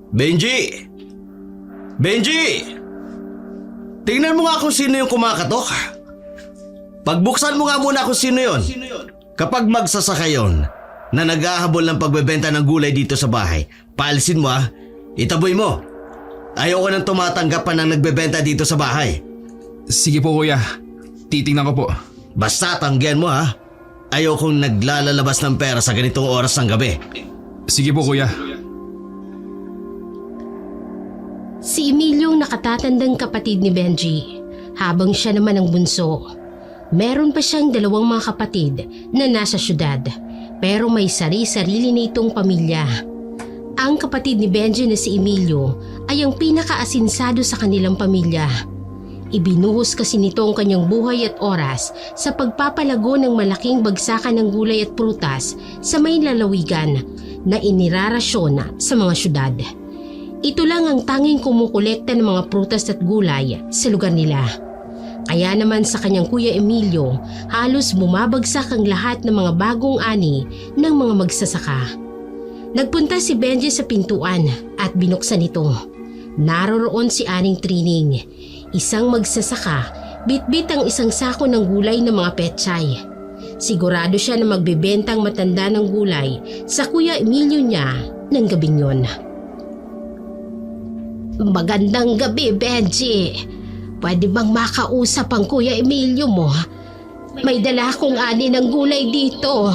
Benji! Benji! Tingnan mo nga kung sino yung kumakatok. Pagbuksan mo nga muna kung sino yon. Kapag magsasaka yon na naghahabol ng pagbebenta ng gulay dito sa bahay, paalisin mo itaboy mo. Ayoko nang tumatanggap pa ng nagbebenta dito sa bahay. Sige po kuya, titingnan ko po. Basta tanggihan mo Ayokong naglalalabas ng pera sa ganitong oras ng gabi. Sige po kuya. Si Emilio ang nakatatandang kapatid ni Benji, habang siya naman ang bunso. Meron pa siyang dalawang mga kapatid na nasa syudad, pero may sari-sarili na itong pamilya. Ang kapatid ni Benji na si Emilio ay ang pinakaasinsado sa kanilang pamilya. Ibinuhos kasi nito ang kanyang buhay at oras sa pagpapalago ng malaking bagsakan ng gulay at prutas sa may lalawigan na inirarasyon sa mga syudad. Ito lang ang tanging kumukolekta ng mga prutas at gulay sa lugar nila. Kaya naman sa kanyang kuya Emilio, halos bumabagsak ang lahat ng mga bagong ani ng mga magsasaka. Nagpunta si Benji sa pintuan at binuksan ito. Naroroon si Aling Trining, isang magsasaka, bitbit ang isang sako ng gulay ng mga pechay. Sigurado siya na magbebentang matanda ng gulay sa kuya Emilio niya ng gabing yon. Magandang gabi, Benji. Pwede bang makausap ang kuya Emilio mo? May dala akong ani ng gulay dito.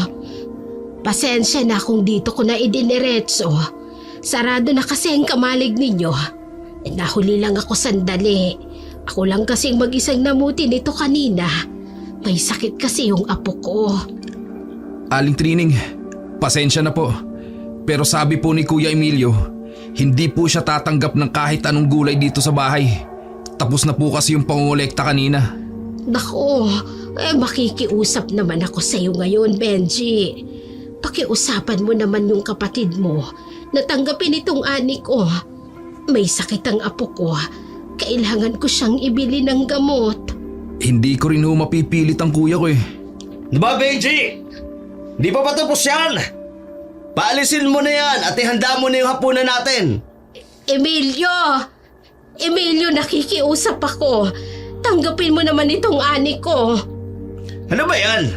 Pasensya na kung dito ko na idiniretso. Sarado na kasi ang kamalig ninyo. Nahuli lang ako sandali. Ako lang kasing mag-isang namuti nito kanina. May sakit kasi yung apo ko. Aling Trining, pasensya na po. Pero sabi po ni Kuya Emilio, hindi po siya tatanggap ng kahit anong gulay dito sa bahay. Tapos na po kasi yung pangungulekta kanina. Nako, makikiusap naman ako sa iyo ngayon, Benji. Pakiusapan mo naman yung kapatid mo na tanggapin itong ani ko. May sakit ang apo ko. Kailangan ko siyang ibili ng gamot. Hindi ko rin mapipilit ang kuya ko . Diba, Benji? Di pa ba tapos yan? Paalisin mo na yan at ihanda mo na yung hapunan natin. Emilio! Emilio, nakikiusap ako. Tanggapin mo naman itong ani ko. Ano ba yan?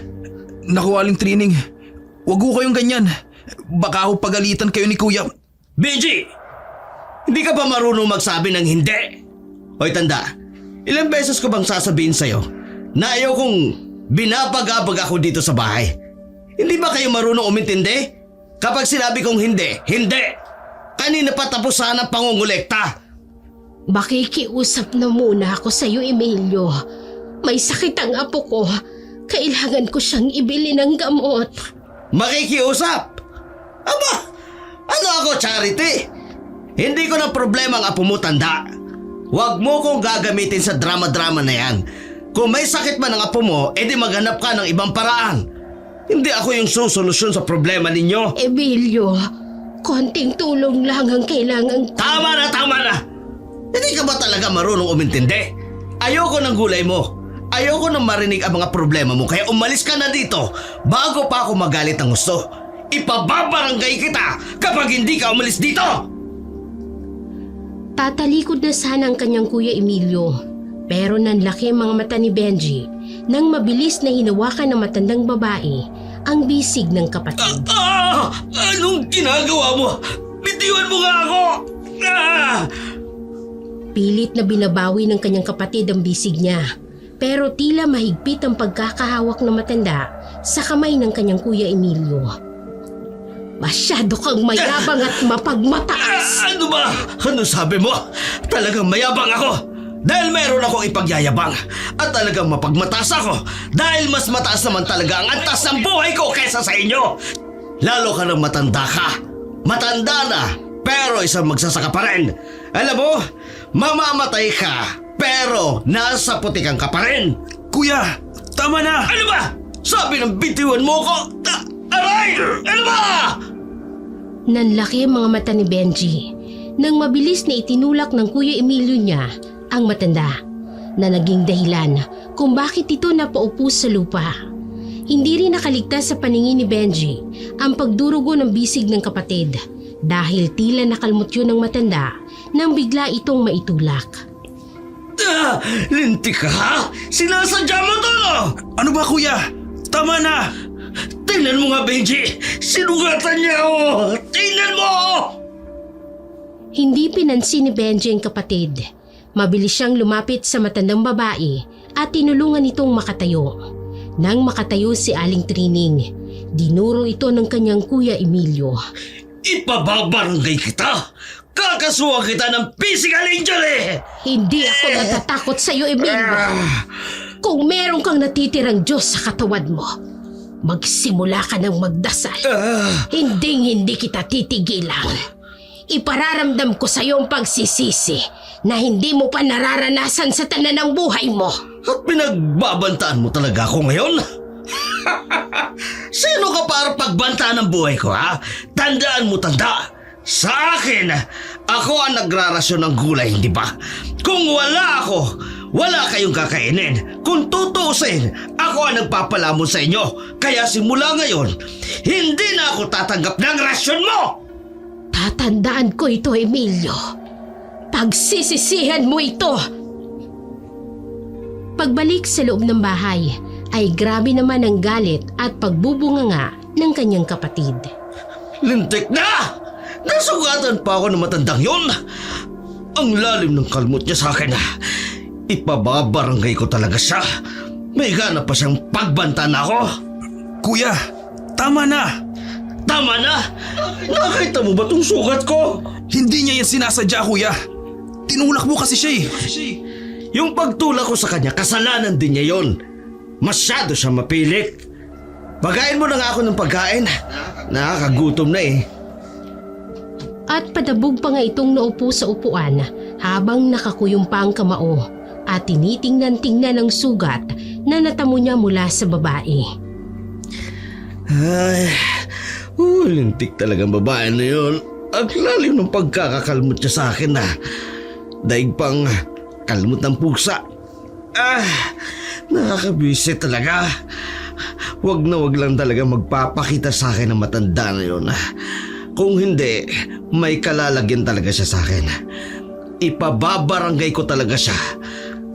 Naku, Aling Trining, wag ho kayong ganyan. Baka ho pagalitan kayo ni kuya. Benji! Hindi ka ba marunong magsabi ng hindi? Hoy tanda, ilang beses ko bang sasabihin sa'yo na ayaw kong binabag-abag ako dito sa bahay? Hindi ba kayo marunong umintindi? Kapag sinabi kong hindi, hindi! Kanina pa tapos sana ang pangungulekta. Makikiusap na muna ako sa iyo, Emilio. May sakit ang apo ko. Kailangan ko siyang ibili ng gamot. Makikiusap? Aba, ano ako, Charity? Hindi ko na problema ang apo mo, tanda. Huwag mo kong gagamitin sa drama-drama na yan. Kung may sakit man ang apo mo, edi maghanap ka ng ibang paraan. Hindi ako yung susolusyon sa problema ninyo. Emilio, konting tulong lang ang kailangan. Tama na, tama na! Hindi ka ba talaga marunong umintindi? Ayoko ng gulay mo. Ayoko nang marinig ang mga problema mo, kaya umalis ka na dito bago pa ako magalit ng gusto. Ipababarangay kita kapag hindi ka umalis dito! Tatalikod na sana ang kanyang kuya Emilio, pero nanlaki ang mga mata ni Benji nang mabilis na hinawakan ng matandang babae ang bisig ng kapatid. Anong ginagawa mo? Bitiwan mo nga ako! Pilit na binabawi ng kanyang kapatid ang bisig niya, pero tila mahigpit ang pagkakahawak ng matanda sa kamay ng kanyang kuya Emilio. Masyado kang mayabang at mapagmataas. Ano ba? Ano sabi mo? Talagang mayabang ako dahil mayroon akong ipagyayabang at talagang mapagmataas ako dahil mas mataas naman talaga ang antas ng buhay ko kaysa sa inyo. Lalo ka nang matanda ka. Matanda na, pero isang magsasaka pa rin. Alam mo, mamamatay ka, pero nasa putikan ka pa rin. Kuya, tama na! Ano ba? Sabi ng bitiwan mo ko? Aray! Ano ba? Nanlaki ang mga mata ni Benji nang mabilis na itinulak ng kuya Emilio niya ang matanda na naging dahilan kung bakit ito napaupo sa lupa. Hindi rin nakaligtas sa paningin ni Benji ang pagdurugo ng bisig ng kapatid dahil tila nakalmot yun ng matanda nang bigla itong maitulak. Lintik ka ha? Sinasadya mo to! Ano ba kuya? Tama na! Tingnan mo nga, Benji! Sinugatan niya ako! Tingnan mo! Hindi pinansin ni Benji ang kapatid. Mabilis siyang lumapit sa matandang babae at tinulungan itong makatayo. Nang makatayo si Aling Trining, dinuro ito ng kanyang kuya Emilio. Ipababarangay kita! Kakasuhan kita ng physical injury! Hindi ako natatakot sa iyo, Emilio. Kung meron kang natitirang Diyos sa katawan mo, magsimula ka ng magdasal. Hindi kita titigilan. Ipararamdam ko sa iyo ang pagsisisi na hindi mo pa nararanasan sa tanan ng buhay mo. At pinagbabantaan mo talaga ako ngayon? Sino ka para pagbantaan ng buhay ko, ha? Tandaan mo, tanda. Sa akin, ako ang nagrarasyon ng gulay, hindi ba? Kung wala ako, wala kayong kakainin. Kung tutuusin, ako ang nagpapalamon sa inyo. Kaya simula ngayon, hindi na ako tatanggap ng rasyon mo! Tatandaan ko ito, Emilio. Pagsisisihan mo ito. Pagbalik sa loob ng bahay, ay grabe naman ang galit at pagbubunganga ng kanyang kapatid. Lintik na! Nasugatan pa ako ng matandang yon. Ang lalim ng kalmot niya sa akin. Ipababarangay ko talaga siya. May gana pa siyang pagbanta na ako. Kuya, tama na! Tama na! Nakita mo ba tong sugat ko? Hindi niya yan sinasadya kuya. Tinulak mo kasi siya eh. Yung pagtulak ko sa kanya, kasalanan din niya yon. Masyado siya mapilit. Pagain mo na nga ako ng pagkain. Nakakagutom na eh. At padabog pa nga itong naupo sa upuan habang nakakuyong pa ang kamao at tinitingnan-tingnan ang sugat na natamo niya mula sa babae. Ay, lintik talagang babae na yun. Ang lalim ng pagkakakalmot niya sa akin na. Daig pang kalmot ng pusa. Nakakabisi talaga. Wag na wag lang talaga magpapakita sa akin ng matanda na yun. Kung hindi, may kalalagyan talaga siya sa akin. Ipababarangay ko talaga siya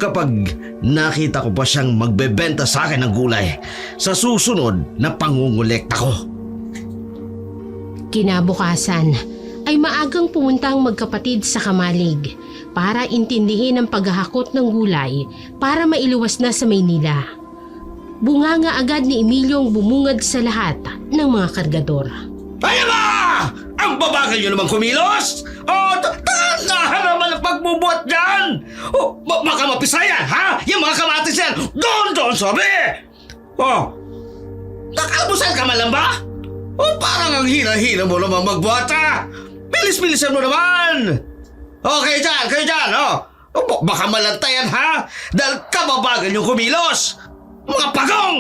kapag nakita ko pa siyang magbebenta sa akin ng gulay sa susunod na pangungulekta ko. Kinabukasan ay maagang pumunta ang magkapatid sa Kamalig para intindihin ang paghahakot ng gulay para mailuwas na sa Maynila. Bunganga agad ni Emilio ang bumungad sa lahat ng mga kargador. Ay ba! Ang babagal nyo naman kumilos! Tandahan naman ang pagbubuhat dyan! Baka mapisayan, ha? Yung mga kamatis yan, doon sabi! Nakalbusan ka man lang ba? Parang ang hina-hina mo naman magbuhat, ha? Bilis-bilisan mo naman! Okay dyan, kayo dyan, baka malantayan, ha? Dahil kababagal nyo kumilos! Mga pagong!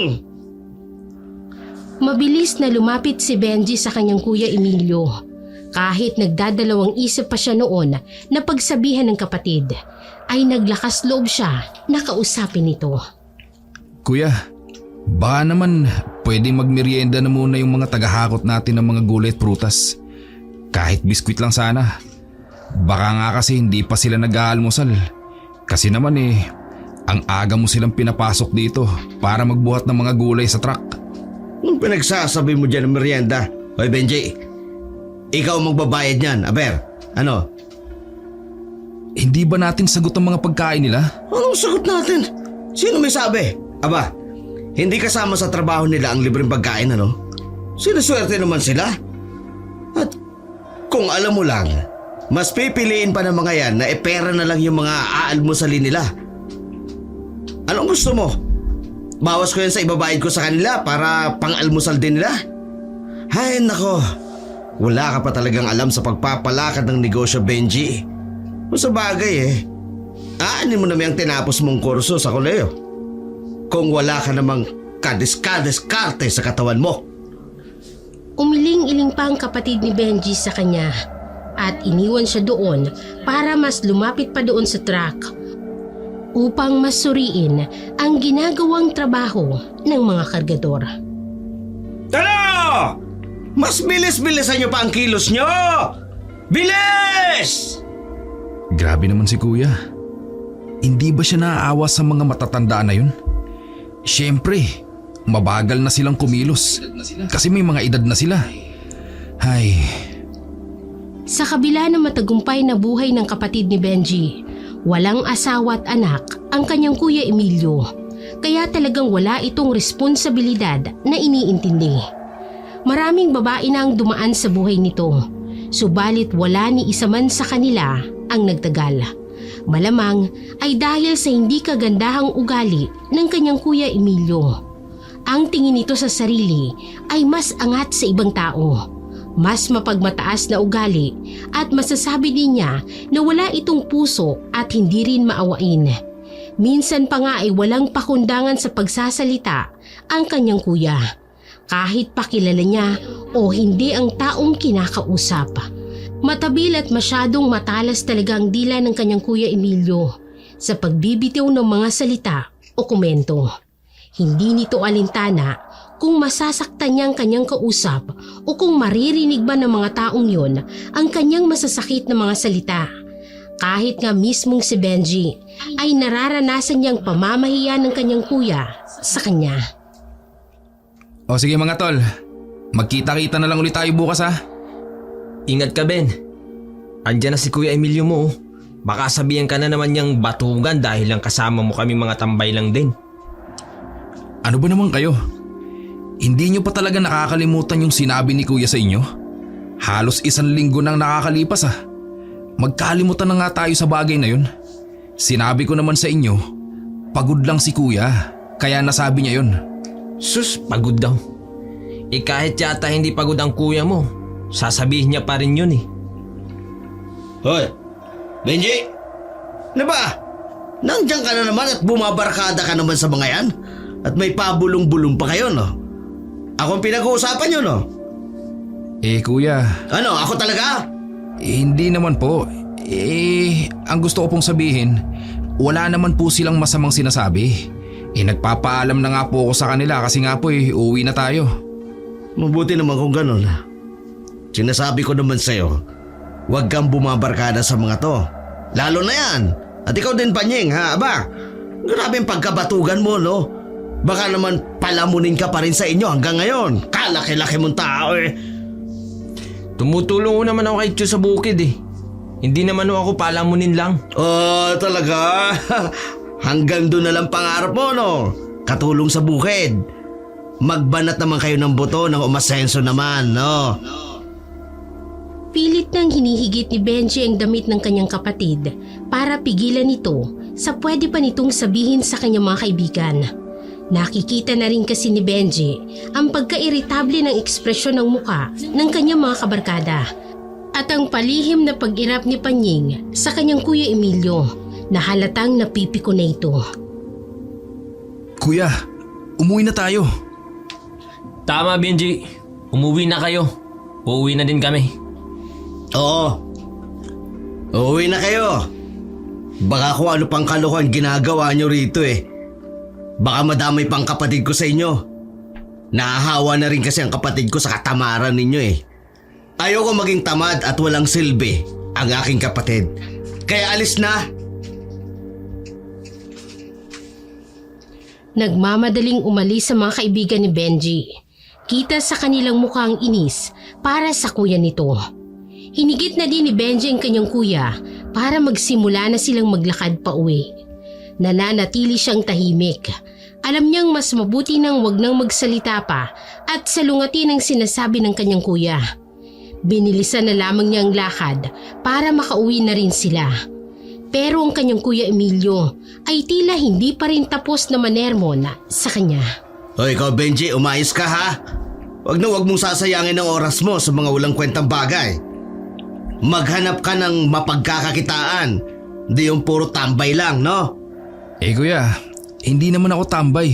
Mabilis na lumapit si Benji sa kanyang kuya Emilio. Kahit nagdadalawang isip pa siya noon na pagsabihan ng kapatid, ay naglakas loob siya na kausapin ito. Kuya, baka naman pwedeng magmerienda na muna yung mga tagahakot natin ng mga gulay at prutas. Kahit biskwit lang sana. Baka nga kasi hindi pa sila nag-aalmusal. Kasi naman ang aga mo silang pinapasok dito para magbuhat ng mga gulay sa truck. Nung pinagsasabi mo dyan ng merienda, Hoy Benji, ikaw magbabayad niyan, aber, ano? Hindi ba natin sagot ang mga pagkain nila? Anong sagot natin? Sino may sabi? Aba, hindi kasama sa trabaho nila ang libreng pagkain, ano? Sinuswerte naman sila. At kung alam mo lang, mas pipiliin pa ng mga yan na pera na lang yung mga aalmusalin nila. Anong gusto mo? Bawas ko yan sa ibabayad ko sa kanila para pang-almusal din nila. Ay nako, wala ka pa talagang alam sa pagpapalakad ng negosyo, Benji. O sa bagay aanin mo naman yung tinapos mong kurso sa koleyo. Kung wala ka namang kadiskarte sa katawan mo. Umiling-iling pa ang kapatid ni Benji sa kanya at iniwan siya doon para mas lumapit pa doon sa truck upang masuriin ang ginagawang trabaho ng mga kargador. Ano? Mas bilis-bilisan nyo pa ang kilos nyo! Bilis! Grabe naman si kuya. Hindi ba siya naaawa sa mga matatanda na yun? Siyempre, mabagal na silang kumilos kasi may mga edad na sila. Ay, Sa kabila ng matagumpay na buhay ng kapatid ni Benji, walang asawa at anak ang kanyang kuya Emilio. Kaya talagang wala itong responsibilidad na iniintindi. Maraming babae na ang dumaan sa buhay nito, subalit wala ni isa man sa kanila ang nagtagal. Malamang ay dahil sa hindi kagandahang ugali ng kanyang kuya Emilio. Ang tingin nito sa sarili ay mas angat sa ibang tao, mas mapagmataas na ugali at masasabi din niya na wala itong puso at hindi rin maawain. Minsan pa nga ay walang pakundangan sa pagsasalita ang kanyang kuya, kahit pakilala niya o hindi ang taong kinakausap. Matabil at masyadong matalas talaga ang dila ng kanyang kuya Emilio sa pagbibitiw ng mga salita o komento. Hindi nito alintana kung masasaktan niya ang kanyang kausap o kung maririnig ba ng mga taong yon ang kanyang masasakit na mga salita. Kahit nga mismong si Benji ay nararanasan niyang pamamahiya ng kanyang kuya sa kanya. o sige mga tol, magkita-kita na lang ulit tayo bukas ha. Ingat ka, Ben. Andiyan na si Kuya Emilio mo. Baka sabihan ka na naman niyang batugan dahil lang kasama mo kami mga tambay lang din. Ano ba naman kayo? Hindi nyo pa talaga nakakalimutan yung sinabi ni kuya sa inyo? Halos 1 linggo nang nakakalipas ah. Magkalimutan na nga tayo sa bagay na yun. Sinabi ko naman sa inyo, pagod lang si kuya, kaya nasabi niya yun. Sus, pagod daw. Kahit yata hindi pagod ang kuya mo, sasabihin niya pa rin yun eh. Hoy, Benji! Ano ba? Nandiyan ka na naman at bumabarkada ka naman sa mga yan? At may pabulong-bulong pa kayo, no? Ako ang pinag-uusapan nyo, no? Kuya, Ano, ako talaga? hindi naman po. Ang gusto ko pong sabihin, wala naman po silang masamang sinasabi. Nagpapaalam na nga po ako sa kanila kasi nga po uuwi na tayo. Mabuti naman kung ganun. Sinasabi ko naman sa'yo, huwag kang bumabarkada sa mga to. Lalo na yan. At ikaw din, Panying, ha? Aba, grabe ang pagkabatugan mo, no? Baka naman palamunin ka pa rin sa inyo hanggang ngayon. Kalaki-laki mong tao eh. Tumutulong ko naman ako kay Tio sa bukid eh. Hindi naman ako palamunin lang. Oh, talaga? Hanggang doon na lang pangarap mo, no? Katulong sa bukid. Magbanat naman kayo ng buto ng umasenso naman, no? Pilit nang hinihigit ni Benji ang damit ng kanyang kapatid para pigilan ito sa pwede pa nitong sabihin sa kanyang mga kaibigan. Nakikita na rin kasi ni Benji ang pagka-irritable ng ekspresyon ng muka ng kanyang mga kabarkada at ang palihim na pag-irap ni Panying sa kanyang kuya Emilio na halatang napipiko na ito. Kuya, umuwi na tayo. Tama, Benji. Umuwi na kayo. Uuwi na din kami. Oo. Uuwi na kayo. Baka kung ano pang kalokohan ginagawa nyo rito eh. Baka madamay pang kapatid ko sa inyo. Nahahawa na rin kasi ang kapatid ko sa katamaran ninyo eh. Ayoko maging tamad at walang silbi ang aking kapatid. Kaya alis na. Nagmamadaling umalis sa mga kaibigan ni Benji. Kita sa kanilang mukhang inis para sa kuya nito. Hinigit na din ni Benji ang kanyang kuya para magsimula na silang maglakad pa uwi. Nananatili siyang tahimik. Alam niyang mas mabuti nang wag nang magsalita pa at salungatin ang sinasabi ng kanyang kuya. Binilisan na lamang niya ang lakad para makauwi na rin sila. Pero ang kanyang kuya Emilio ay tila hindi pa rin tapos na manermon sa kanya. O ikaw Benji, umayos ka ha? Wag mong sasayangin ang oras mo sa mga walang kwentang bagay. Maghanap ka ng mapagkakakitaan. Hindi yung puro tambay lang, no? Kuya, hindi naman ako tambay.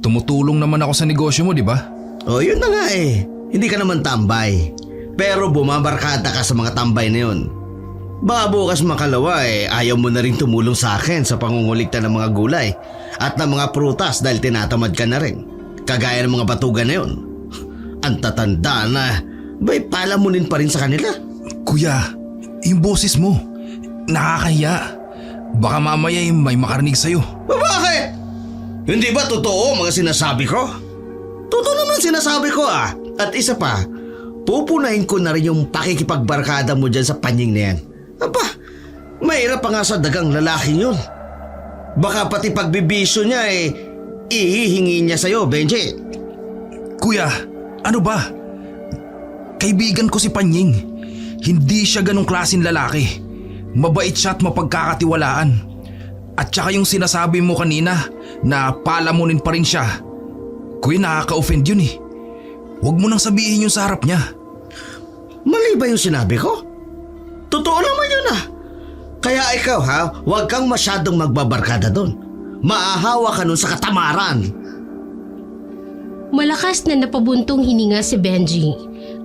Tumutulong naman ako sa negosyo mo, di ba? O yun na nga eh. Hindi ka naman tambay. Pero bumabarkada ka sa mga tambay na yun. Baka bukas makalawa ayaw mo na rin tumulong sa akin sa pangungulikta ng mga gulay at ng mga prutas dahil tinatamad ka na rin. Kagaya ng mga batugan na yun. Ang tatanda na, ba'y palamunin pa rin sa kanila? Kuya, yung boses mo, nakakahiya. Baka mamaya may makarinig sa'yo. Bakit? Hindi ba totoo mga sinasabi ko? Totoo naman sinasabi ko ah. At isa pa, pupunahin ko na rin yung pakikipagbarkada mo dyan sa panying na yan. Aba, mahirap pa nga sa dagang lalaking yun. Baka pati pagbibisyo niya ihihingi niya sa'yo, Benji. Kuya, ano ba? Kaibigan ko si Panying. Hindi siya ganong klaseng lalaki. Mabait siya at mapagkakatiwalaan. At saka yung sinasabi mo kanina na palamunin pa rin siya. Kuya, nakaka-offend yun eh. Huwag mo nang sabihin yung sa harap niya. Mali ba yung sinabi ko? Totoo naman yun ah. Kaya ikaw ha, huwag kang masyadong magbabarkada doon. Maahawa ka nun sa katamaran. Malakas na napabuntong hininga si Benji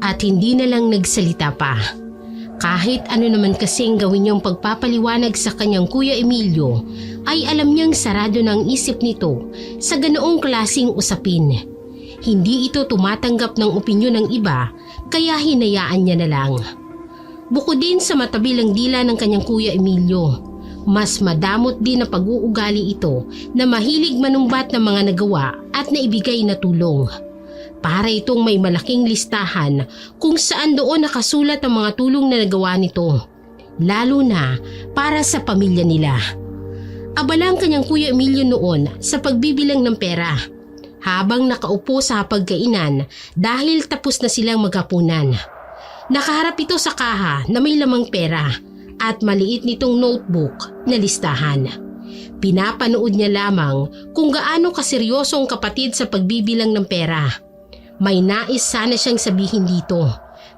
at hindi na lang nagsalita pa. Kahit ano naman kasing gawin niyang pagpapaliwanag sa kanyang Kuya Emilio, ay alam niyang sarado ng isip nito sa ganoong klaseng usapin. Hindi ito tumatanggap ng opinyon ng iba, kaya hinayaan niya na lang. Bukod din sa matabilang dila ng kanyang Kuya Emilio, mas madamot din na pag-uugali ito na mahilig manumbat ng mga nagawa at naibigay na tulong. Para itong may malaking listahan kung saan doon nakasulat ang mga tulong na nagawa nito, lalo na para sa pamilya nila. Abala ang kanyang Kuya Emilio noon sa pagbibilang ng pera habang nakaupo sa hapagkainan dahil tapos na silang maghapunan. Nakaharap ito sa kaha na may lamang pera at maliit nitong notebook na listahan. Pinapanood niya lamang kung gaano kaseryoso ang kapatid sa pagbibilang ng pera. May nais sana siyang sabihin dito.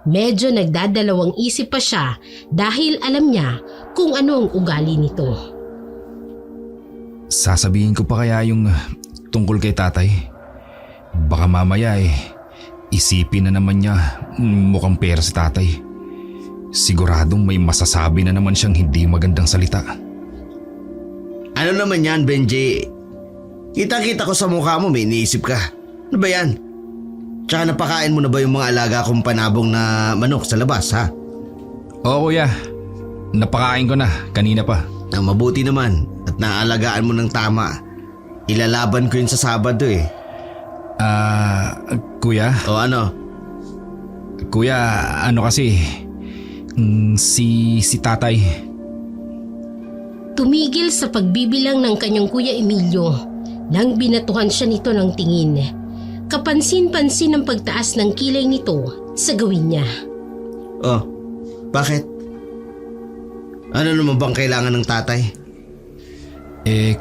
Medyo nagdadalawang isip pa siya dahil alam niya kung ano ang ugali nito. Sasabihin ko pa kaya yung tungkol kay tatay? Baka mamaya isipin na naman niya mukhang pera si tatay. Siguradong may masasabi na naman siyang hindi magandang salita. Ano naman yan, Benji? Kita-kita ko sa mukha mo may iniisip ka. Ano ba yan? Tsaka napakain mo na ba yung mga alaga kong panabong na manok sa labas, ha? Oo kuya, napakain ko na kanina pa. Mabuti naman at naalagaan mo ng tama. Ilalaban ko yun sa Sabado eh. Kuya? O ano? Kuya, ano kasi, si tatay. Tumigil sa pagbibilang ng kanyang Kuya Emilio nang binatuhan siya nito ng tingin. Kapansin-pansin ang pagtaas ng kilay nito sa gawin niya. Oh, bakit? Ano naman bang kailangan ng tatay?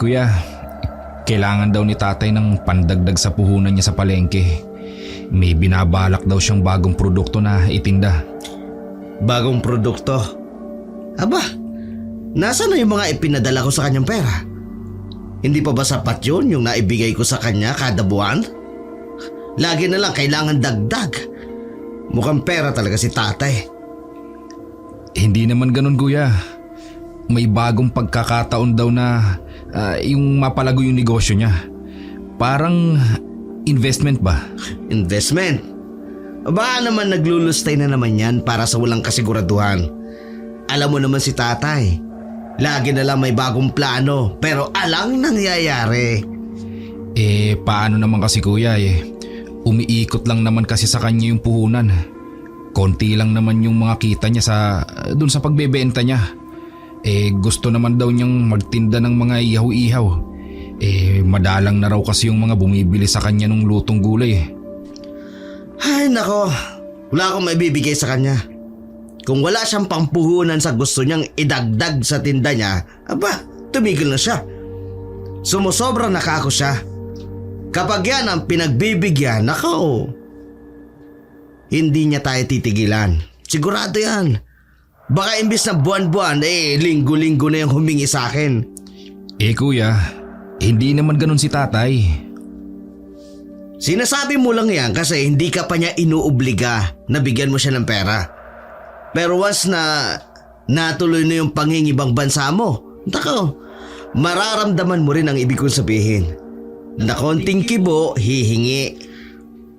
Kuya, kailangan daw ni tatay ng pandagdag sa puhunan niya sa palengke. May binabalak daw siyang bagong produkto na itinda. Bagong produkto? Aba, nasaan na yung mga ipinadala ko sa kanyang pera? Hindi pa ba sapat yun yung naibigay ko sa kanya kada buwan? Lagi na lang kailangan dagdag. Mukhang pera talaga si tatay. Hindi naman ganun kuya. May bagong pagkakataon daw na yung mapalago yung negosyo niya. Parang investment ba? Investment? Baka naman naglulustay na naman yan para sa walang kasiguraduhan. Alam mo naman si tatay. Lagi na lang may bagong plano pero alang nangyayari. Paano naman kasi kuya umiikot lang naman kasi sa kanya yung puhunan. Konti lang naman yung mga kita niya dun sa pagbebenta niya. Gusto naman daw niyang magtinda ng mga ihaw-ihaw. Madalang na raw kasi yung mga bumibili sa kanya ng lutong gulay. Ay nako, wala akong maibibigay sa kanya. Kung wala siyang pampuhunan sa gusto niyang idagdag sa tinda niya, aba, tumigil na siya. Sumusobra na kako siya. Kapag yan ang pinagbibigyan, nako, hindi niya tayo titigilan. Sigurado yan. Baka imbis na buwan-buwan, linggo-linggo na yung humingi sa akin. Kuya, hindi naman ganun si tatay. Sinasabi mo lang yan kasi hindi ka pa niya inuobliga na bigyan mo siya ng pera. Pero once na natuloy na yung pangingibang bansa mo, nako, mararamdaman mo rin ang ibig kong sabihin. Na konting kibo, hihingi.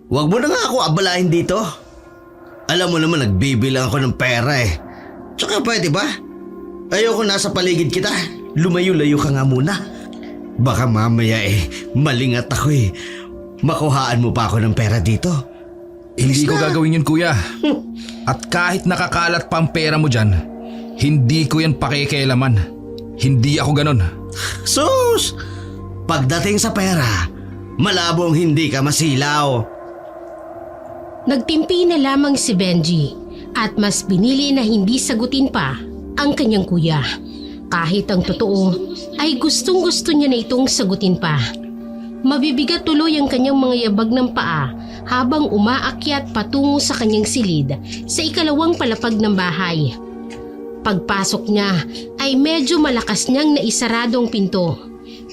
Huwag mo na nga ako abalahin dito. Alam mo naman nagbibilang ako ng pera eh. Tsaka pwede ba? Ayoko nasa paligid kita. Lumayo-layo ka nga muna. Baka mamaya malingat ako eh. Makuhaan mo pa ako ng pera dito. Hindi ko gagawin yun, kuya. At kahit nakakalat pa ang pera mo dyan, hindi ko yan pakikialaman. Hindi ako ganon. Sus! Pagdating sa pera, malabong hindi ka masilaw. Nagtimpi na lamang si Benji at mas pinili na hindi sagutin pa ang kanyang kuya. Kahit ang totoo ay gustong-gusto niya na itong sagutin pa. Mabibigat tuloy ang kanyang mga yabag ng paa habang umaakyat patungo sa kanyang silid sa ikalawang palapag ng bahay. Pagpasok niya ay medyo malakas niyang naisarado ang pinto,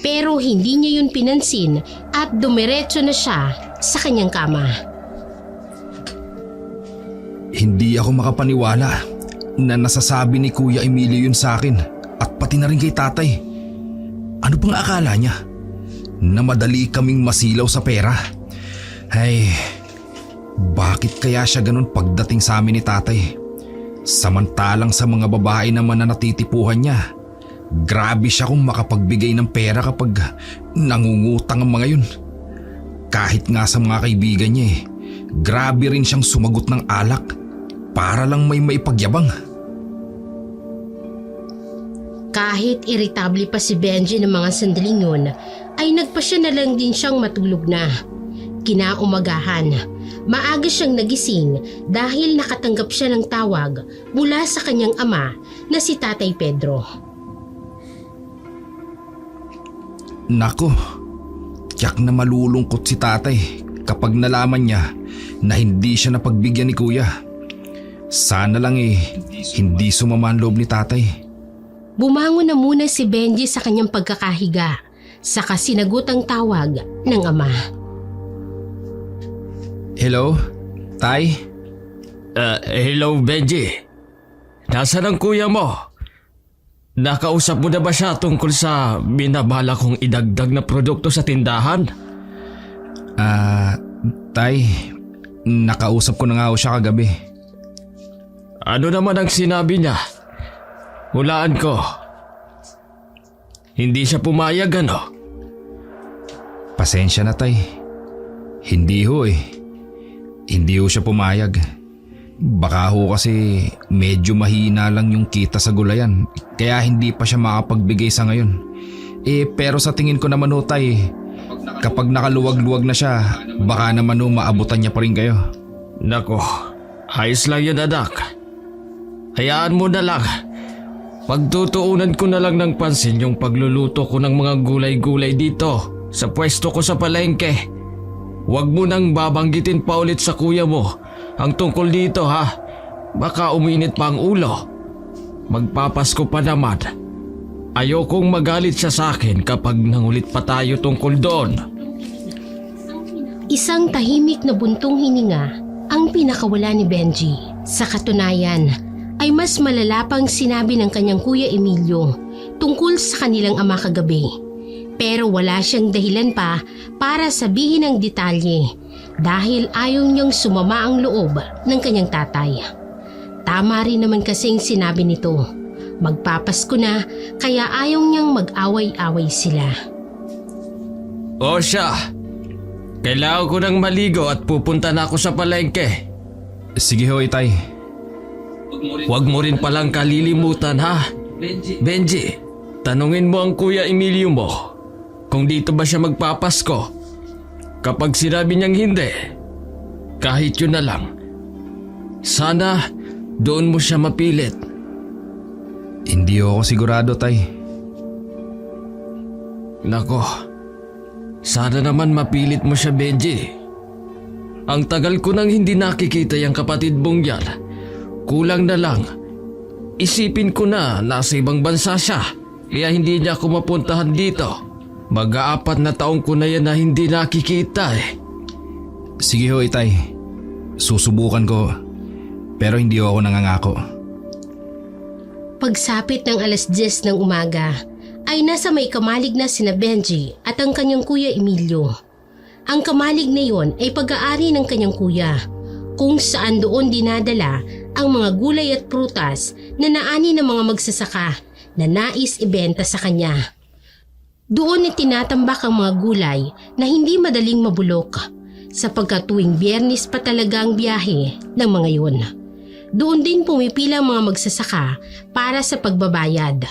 pero hindi niya yun pinansin at dumiretso na siya sa kanyang kama. Hindi ako makapaniwala na nasasabi ni Kuya Emilio yun sa akin at pati na rin kay tatay. Ano pang akala niya? Na madali kaming masilaw sa pera? Ay, bakit kaya siya ganun pagdating sa amin ni tatay? Samantalang sa mga babae naman na natitipuhan niya, grabe siya kung makapagbigay ng pera kapag nangungutang ang mga yun. Kahit nga sa mga kaibigan niya grabe rin siyang sumagot ng alak para lang may maipagyabang. Kahit irritable pa si Benji ng mga sandaling yun, ay nagpasya na lang din siyang matulog na. Kinaumagahan, maaga siyang nagising dahil nakatanggap siya ng tawag mula sa kanyang ama na si Tatay Pedro. Nako, tiyak na malulungkot si tatay kapag nalaman niya na hindi siya napagbigyan ni kuya. Sana lang hindi sumama ang loob ni tatay. Bumangon na muna si Benji sa kanyang pagkakahiga, saka sinagot ang tawag ng ama. Hello, tay? Hello, Benji. Nasaan ang kuya mo? Nakausap mo na ba siya tungkol sa binabala kong idagdag na produkto sa tindahan? Tay, nakausap ko na nga siya kagabi. Ano naman ang sinabi niya? Hulaan ko. Hindi siya pumayag, ano? Pasensya na tay. Hindi ho Hindi ho siya pumayag. Baka ho kasi medyo mahina lang yung kita sa gulayan, kaya hindi pa siya makapagbigay sa ngayon. Pero sa tingin ko naman ho tay, kapag nakaluwag-luwag na siya, baka naman ho maabutan niya pa rin kayo. Nako, ayos lang yun, anak. Hayaan mo na lang. Pagtutuunan ko na lang ng pansin yung pagluluto ko ng mga gulay-gulay dito sa pwesto ko sa palengke. Huwag mo nang babanggitin pa ulit sa kuya mo ang tungkol dito, ha? Baka uminit pa ang ulo. Magpapasko pa naman. Ayokong magalit siya sa akin kapag nangulit pa tayo tungkol doon. Isang tahimik na buntong hininga ang pinakawala ni Benji. Sa katunayan ay mas malala pang sinabi ng kanyang kuya Emilio tungkol sa kanilang ama kagabi. Pero wala siyang dahilan pa para sabihin ang detalye dahil ayaw niyang sumama ang loob ng kanyang tatay. Tama rin naman kasing sinabi nito. Magpapasko na kaya ayaw niyang mag-away-away sila. O siya, kailangan ko nang maligo at pupunta na ako sa palengke. Sige ho, tay. Huwag mo rin palang kalilimutan, ha? Benji, tanungin mo ang kuya Emilio mo kung dito ba siya magpapasko. Kapag sinabi niyang hindi, kahit yun na lang, sana doon mo siya mapilit. Hindi ako sigurado, tay. Nako, sana naman mapilit mo siya, Benji. Ang tagal ko nang hindi nakikita yung kapatid mong yan. Kulang na lang. Isipin ko na nasa ibang bansa siya, kaya hindi niya ako mapuntahan dito. Mag-4 na taong ko na yan na hindi nakikita Sige ho, tay. Susubukan ko. Pero hindi ako nangangako. Pagsapit ng 10:00 ng umaga ay nasa may kamalig na sina Benji at ang kanyang kuya Emilio. Ang kamalig na yon ay pag-aari ng kanyang kuya, kung saan doon dinadala ang mga gulay at prutas na naani ng mga magsasaka na nais ibenta sa kanya. Doon itinatambak ang mga gulay na hindi madaling mabulok, sapagkat tuwing Biyernes pa talaga ang biyahe ng mga yun. Doon din pumipila ang mga magsasaka para sa pagbabayad.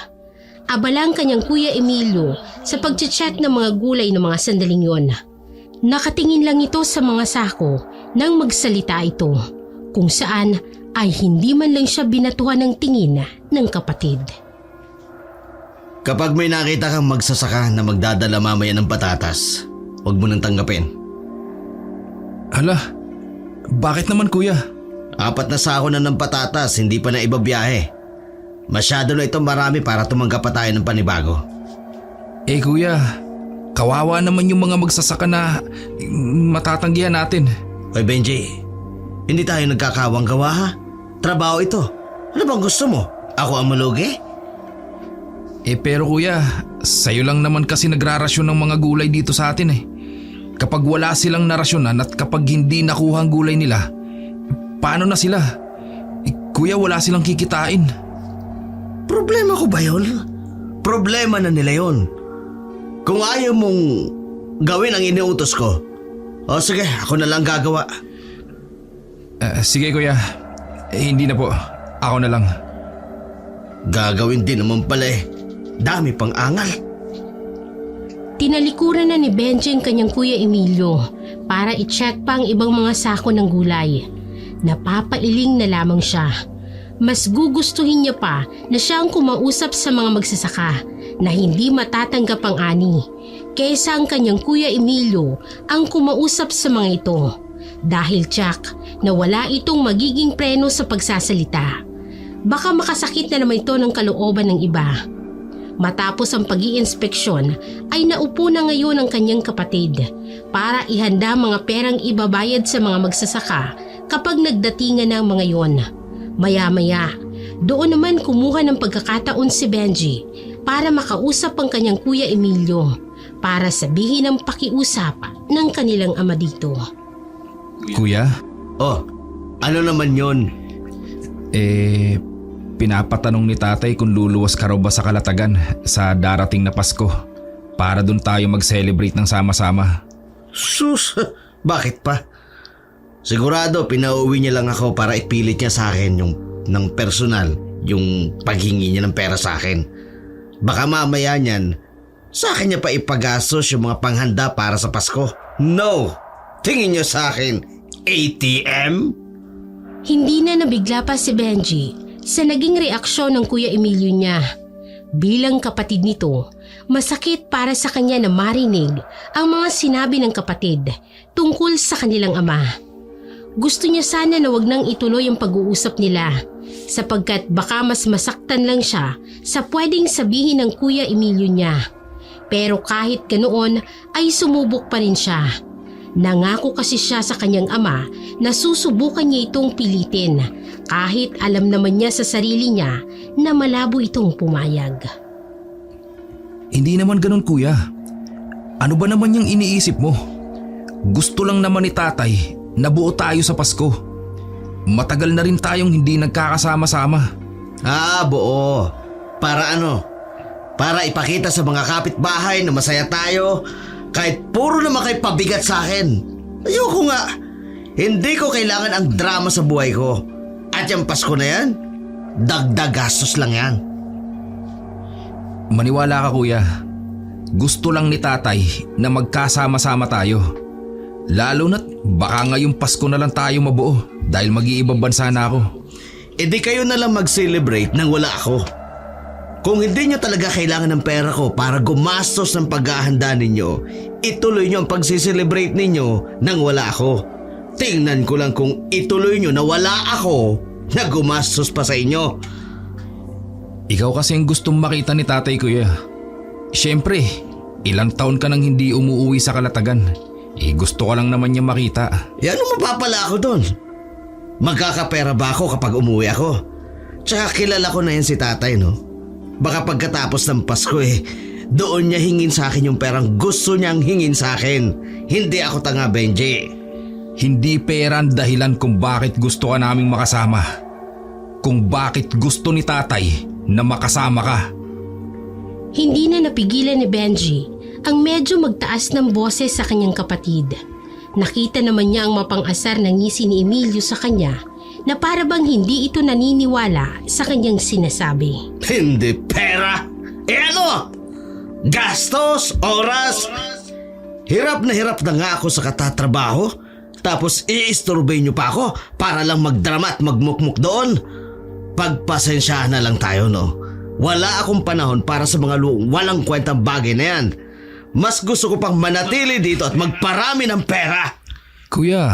Abala ang kanyang kuya Emilio sa pag-check ng mga gulay ng mga sandaling yon. Nakatingin lang ito sa mga sako nang magsalita ito, kung saan ay hindi man lang siya binatuhan ng tingin ng kapatid. Kapag may nakita kang magsasaka na magdadala mamaya ng patatas, huwag mo nang tanggapin. Hala, bakit naman kuya? 4 na sako na ng patatas, hindi pa na ibabiyahe. Masyado na ito marami para tumanggap pa tayo ng panibago. Eh kuya, kawawa naman yung mga magsasaka na matatanggihan natin. Hoy Benji, hindi tayo nagkakawang gawa ha? Trabaho ito. Ano bang gusto mo? Ako ang malugi? Eh pero kuya, sa'yo lang naman kasi nagrarasyon ng mga gulay dito sa atin eh. Kapag wala silang narasyonan at kapag hindi nakuha ang gulay nila, paano na sila? Eh, kuya, wala silang kikitain. Problema ko ba yun? Problema na nila yun. Kung ayaw mong gawin ang iniutos ko, o sige, ako na lang gagawa. Sige kuya, hindi na po. Ako na lang. Gagawin din naman pala eh. Dami pang angal. Tinalikuran na ni Benji ang kanyang kuya Emilio para i-check pa ang ibang mga sako ng gulay. Napapailing na lamang siya. Mas gugustuhin niya pa na siya ang kumausap sa mga magsasaka na hindi matatanggap ang ani, kaysa ang kanyang kuya Emilio ang kumausap sa mga ito, dahil tiyak na wala itong magiging preno sa pagsasalita. Baka makasakit na naman ito ng kalooban ng iba. Matapos ang pag-iinspeksyon ay naupo na ngayon ang kanyang kapatid para ihanda mga perang ibabayad sa mga magsasaka kapag nagdatingan ng mga yon. Maya-maya, doon naman kumuha ng pagkakataon si Benji para makausap ang kanyang kuya Emilio para sabihin ang pakiusap ng kanilang ama dito. Kuya? Oh, ano naman yon? Pinapatanong ni tatay kung luluwas ka raw ba sa Kalatagan sa darating na Pasko para dun tayo mag-celebrate ng sama-sama. Sus, bakit pa? Sigurado pinauwi niya lang ako para ipilit niya sa akin ng personal yung paghingi niya ng pera sa akin. Baka mamaya niyan, sa akin niya pa ipagastos yung mga panghanda para sa Pasko. No! Tingin niyo sa akin, ATM? Hindi na nabigla pa si Benji sa naging reaksyon ng kuya Emilio niya. Bilang kapatid nito, masakit para sa kanya na marinig ang mga sinabi ng kapatid tungkol sa kanilang ama. Gusto niya sana na wag nang ituloy ang pag-uusap nila sapagkat baka mas masaktan lang siya sa pwedeng sabihin ng kuya Emilio niya. Pero kahit ganoon ay sumubok pa rin siya. Nangako kasi siya sa kanyang ama na susubukan niya itong pilitin kahit alam naman niya sa sarili niya na malabo itong pumayag. Hindi naman ganun kuya. Ano ba naman yung iniisip mo? Gusto lang naman ni tatay na buo tayo sa Pasko. Matagal na rin tayong hindi nagkakasama-sama. Buo. Para ano? Para ipakita sa mga kapitbahay na masaya tayo kahit puro naman kayo pabigat sa akin. Ayoko nga. Hindi ko kailangan ang drama sa buhay ko. At yung Pasko na yan, dagdag gastos lang yan. Maniwala ka kuya. Gusto lang ni tatay na magkasama-sama tayo. Lalo na't baka ngayong Pasko na lang tayo mabuo dahil mag-iibang bansa na ako. E di kayo na lang mag-celebrate nang wala ako. Kung hindi nyo talaga kailangan ng pera ko para gumastos ng paghahanda ninyo, ituloy nyo ang pagsiselebrate ninyo nang wala ako. Tingnan ko lang kung ituloy nyo na wala ako na gumastos pa sa inyo. Ikaw kasi ang gustong makita ni tatay kuya. Siyempre, ilang taon ka nang hindi umuwi sa Kalatagan. Gusto ka lang naman niya makita. Ano mapapala ako doon? Magkakapera ba ako kapag umuwi ako? Tsaka kilala ko na yan si tatay, no? Baka pagkatapos ng Pasko doon niya hingin sa akin yung perang gusto niyang hingin sa akin. Hindi ako tanga, Benji. Hindi pera ang dahilan kung bakit gusto ka naming makasama. Kung bakit gusto ni tatay na makasama ka. Hindi na napigilan ni Benji ang medyo magtaas ng boses sa kanyang kapatid. Nakita naman niya ang mapang-asar na ngisi ni Emilio sa kanya na para bang hindi ito naniniwala sa kanyang sinasabi. Hindi pera. Ano? Gastos? Oras? Hirap na nga ako sa katatrabaho. Tapos i-istorbay niyo pa ako para lang magdrama at magmukmuk doon. Pagpasensyahan na lang tayo, no? Wala akong panahon para sa mga walang kwentang bagay na yan. Mas gusto ko pang manatili dito at magparami ng pera. Kuya,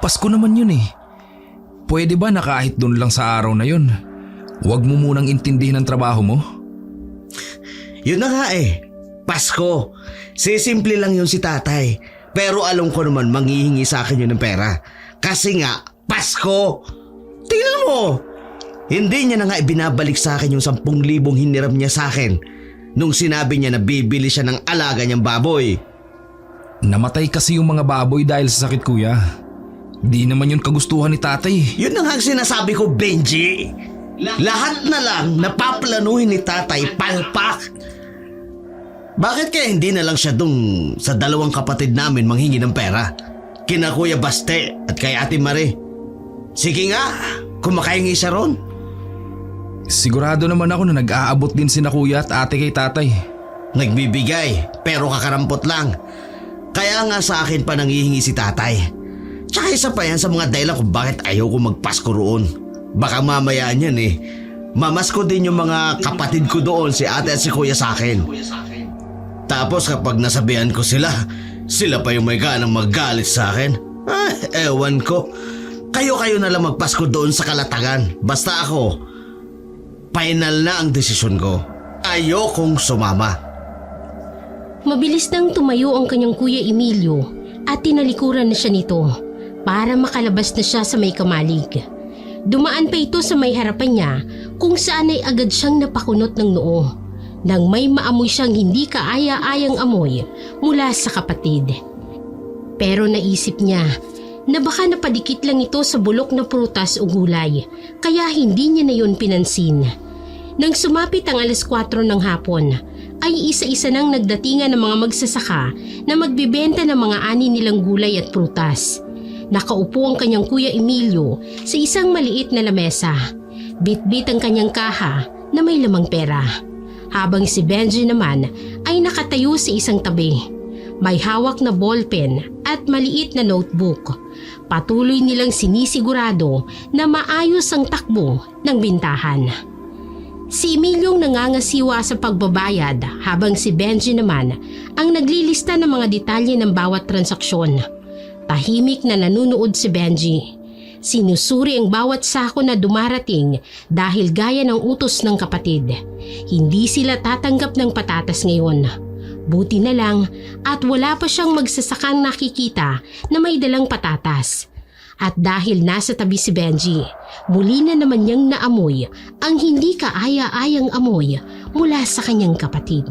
Pasko naman yun eh. Pwede ba na kahit doon lang sa araw na yun, huwag mo munang intindihin ang trabaho mo? Yun na nga eh. Pasko. Sisimple lang yun si tatay. Pero alam ko naman manghihingi sa akin yun ng pera. Kasi nga, Pasko. Tingnan mo. Hindi niya na nga ibinabalik sa akin yung 10,000 hiniram niya sa akin nung sinabi niya na bibili siya ng alaga niyang baboy. Namatay kasi yung mga baboy dahil sa sakit, kuya. Di naman yun kagustuhan ni tatay. Yun na nga ang sinasabi ko, Benji. Lahat na lang napaplanuhin ni tatay palpak. Bakit kaya hindi na lang siya dun sa 2 kapatid namin manghingi ng pera? Kina Kuya Baste at kay Ate Marie. Sige nga, kumakahingi siya ron. Sigurado naman ako na nag-aabot din sina kuya at ate kay tatay. Nagbibigay pero kakarampot lang. Kaya nga sa akin pa nanghihingi si tatay. Tsaka isa pa yan sa mga dahilan kung bakit ayaw ko magpasko roon. Baka mamaya niyan eh. Mamasko din yung mga kapatid ko doon, si ate at si kuya sa akin. Tapos kapag nasabihan ko sila pa yung may ganang magalit sa akin. Ewan ko. Kayo na lang magpasko doon sa Kalatagan. Basta ako, final na ang desisyon ko. Ayokong sumama. Mabilis nang tumayo ang kanyang kuya Emilio at tinalikuran na siya nito para makalabas na siya sa may kamalig. Dumaan pa ito sa may harapan niya kung saan ay agad siyang napakunot ng noo nang may maamoy siyang hindi kaaya-ayang amoy mula sa kapatid. Pero naisip niya na baka napadikit lang ito sa bulok na prutas o gulay kaya hindi niya na yun pinansin. Nang sumapit ang 4:00 ng hapon ay isa-isa nang nagdatingan ng mga magsasaka na magbibenta ng mga ani nilang gulay at prutas. Nakaupo ang kanyang kuya Emilio sa isang maliit na lamesa. Bit-bit ang kanyang kaha na may lamang pera. Habang si Benji naman ay nakatayo sa isang tabi. May hawak na ballpen at maliit na notebook. Patuloy nilang sinisigurado na maayos ang takbo ng bintahan. Si Emilio nangangasiwa sa pagbabayad habang si Benji naman ang naglilista ng mga detalye ng bawat transaksyon. Tahimik na nanunood si Benji. Sinusuri ang bawat sako na dumarating dahil gaya ng utos ng kapatid. Hindi sila tatanggap ng patatas ngayon. Buti na lang at wala pa siyang magsasakang nakikita na may dalang patatas. At dahil nasa tabi si Benji, muli na naman niyang naamoy ang hindi kaaya-ayang amoy mula sa kanyang kapatid.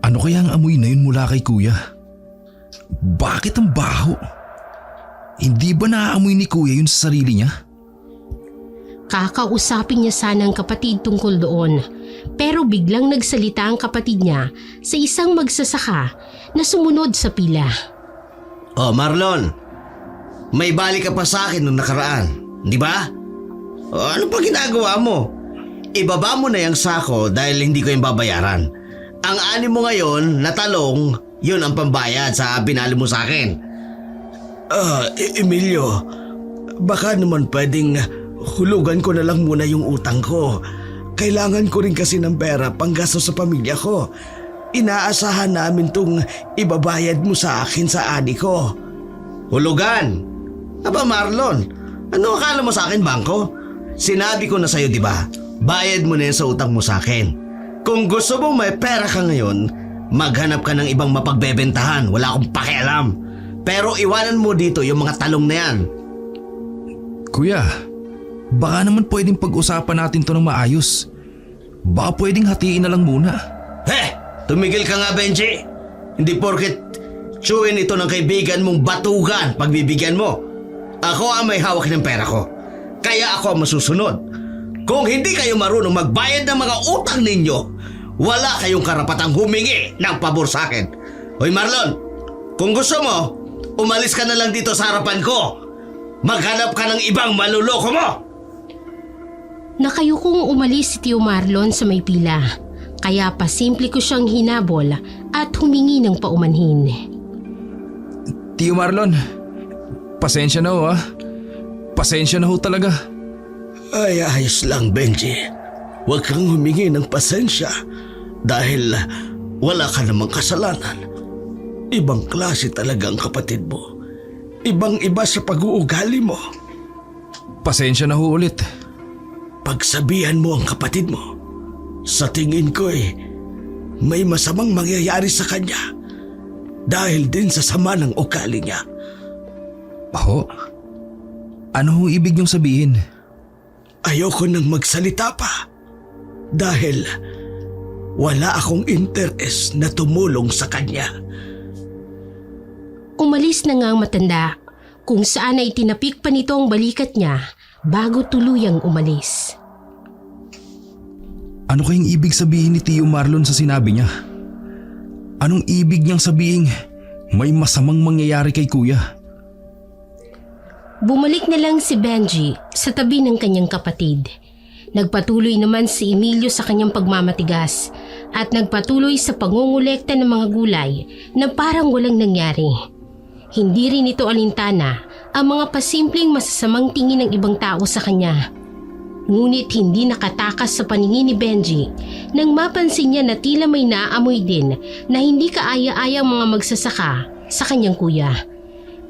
Ano kaya ang amoy na yun mula kay kuya? Bakit ang baho? Hindi ba naaamoy ni kuya yun sa sarili niya? Kakausapin niya sana ang kapatid tungkol doon. Pero biglang nagsalita ang kapatid niya sa isang magsasaka na sumunod sa pila. Oh, Marlon. May balik ka pa sa akin nung nakaraan, di ba? Oh, ano pa ginagawa mo? Ibaba mo na yung sako dahil hindi ko yung babayaran. Ang ani mo ngayon na talong, yun ang pambayad sa binali mo sa akin. Emilio, baka naman pwedeng hulugan ko na lang muna yung utang ko. Kailangan ko rin kasi ng pera panggasto sa pamilya ko. Inaasahan namin tong ibabayad mo sa akin sa ani ko. Hulugan? Aba Marlon, ano akala mo sa akin, bangko? Sinabi ko na sa'yo, di ba? Bayad mo na yan sa utang mo sa akin. Kung gusto mong may pera ka ngayon, maghanap ka ng ibang mapagbebentahan. Wala akong pakialam. Pero iwanan mo dito yung mga talong na yan. Kuya, baka naman pwedeng pag-usapan natin to ng maayos. Baka pwedeng hatiin na lang muna. Tumigil ka nga, Benji. Hindi porket tsuin ito ng kaibigan mong batugan pagbibigyan mo. Ako ang may hawak ng pera ko. Kaya ako ang masusunod. Kung hindi kayo marunong magbayad ng mga utang ninyo, wala kayong karapatang humingi ng pabor sa akin. Hoy Marlon, kung gusto mo, umalis ka na lang dito sa harapan ko. Maghanap ka ng ibang maluloko mo. Nakayukong umalis si Tio Marlon sa may pila. Kaya pasimple ko siyang hinabol at humingi ng paumanhin. Tio Marlon, pasensya na ho ha. Pasensya na ho talaga. Ay, ayos lang, Benji. Huwag kang humingi ng pasensya dahil wala ka namang kasalanan. Ibang klase talaga ang kapatid mo. Ibang-iba sa pag-uugali mo. Pasensya na ho ulit. Pagsabihan mo ang kapatid mo, sa tingin ko may masamang mangyayari sa kanya dahil din sa sama ng ugali niya. Ho? Ano ho ibig niyong sabihin? Ayoko nang magsalita pa dahil wala akong interes na tumulong sa kanya. Umalis na nga ang matanda kung saan ay tinapik pa nito ang balikat niya bago tuluyang umalis. Ano kayang ibig sabihin ni Tio Marlon sa sinabi niya? Anong ibig niyang sabihin may masamang mangyayari kay kuya? Bumalik na lang si Benji sa tabi ng kanyang kapatid. Nagpatuloy naman si Emilio sa kanyang pagmamatigas at nagpatuloy sa pangungulekta ng mga gulay na parang walang nangyari. Hindi rin ito alintana ang mga pasimpleng masasamang tingin ng ibang tao sa kanya. Ngunit hindi nakatakas sa paningin ni Benji nang mapansin niya na tila may naaamoy din na hindi kaaya-aya ang mga magsasaka sa kanyang kuya.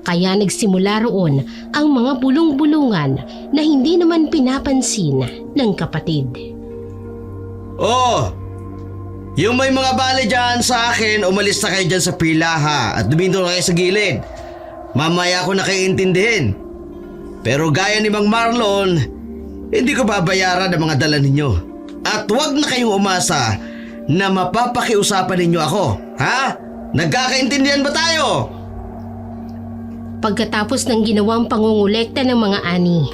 Kaya nagsimula roon ang mga bulong-bulungan na hindi naman pinapansin ng kapatid. Oh! Yung may mga bale dyan sa akin, umalis na kayo dyan sa pila ha at duminto na kayo sa gilid. Mamaya ko na kayo intindihin. Pero gaya ni Mang Marlon, hindi ko babayaran ang mga dala ninyo. At huwag na kayong umasa na mapapakiusapan ninyo ako. Ha? Nagkakaintindihan ba tayo? Pagkatapos ng ginawang pangungulekta ng mga ani,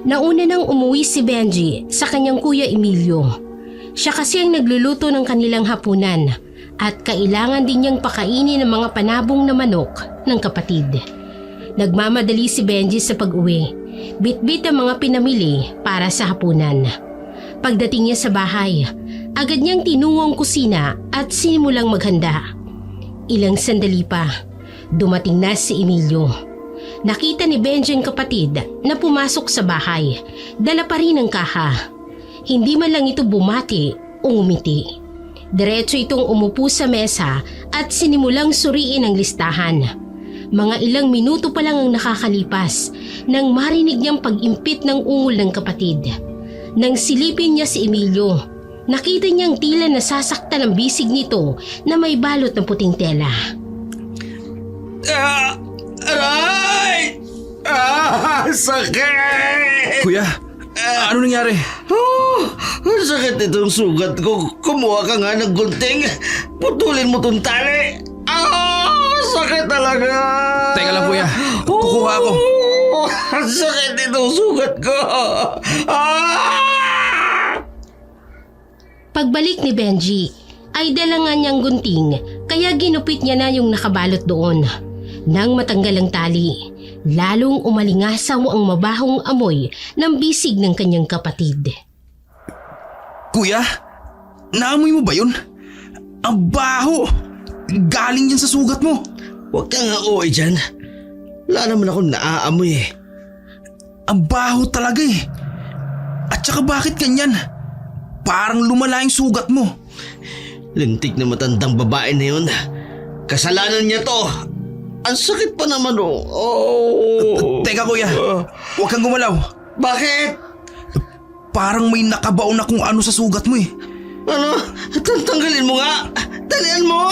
nauna nang umuwi si Benji sa kanyang kuya Emilio. Siya kasi ang nagluluto ng kanilang hapunan at kailangan din niyang pakainin ng mga panabong na manok ng kapatid. Nagmamadali si Benji sa pag-uwi. Bit-bit ang mga pinamili para sa hapunan. Pagdating niya sa bahay, agad niyang tinungong kusina at sinimulang maghanda. Ilang sandali pa, dumating na si Emilio. Nakita ni Benji ang kapatid na pumasok sa bahay. Dala pa rin ang kaha. Hindi man lang ito bumati o ngumiti. Diretso itong umupo sa mesa at sinimulang suriin ang listahan. Mga ilang minuto pa lang ang nakakalipas nang marinig niyang pag-impit ng ungol ng kapatid. Nang silipin niya si Emilio, nakita niyang tila nasasaktan ang bisig nito na may balot ng puting tela. Aray! Sakit! Kuya, ano nangyari? Ang sakit itong sugat ko. Kumuha ka nga ng gunting. Putulin mo tong tali. Sakit talaga. Teka lang kuya, kukuha ako. Ang sakit itong sugat ko. Pagbalik ni Benji, ay dala nga niyang gunting kaya ginupit niya na yung nakabalot doon. Nang matanggal ang tali, lalong umalingasaw ang mabahong amoy ng bisig ng kanyang kapatid. Kuya, naamoy mo ba yun? Ang baho! Galing yan sa sugat mo. Huwag ka nga dyan. Wala naman akong naaamoy eh. Ang baho talaga eh. At saka bakit ganyan? Parang lumala yung sugat mo. Lintik na matandang babae na yun. Kasalanan niya to. Ang sakit pa naman Teka kuya, huwag kang gumalaw. Bakit? Parang may nakabaon na kung ano sa sugat mo eh. Ano? Tanggalin mo nga. Dalian mo.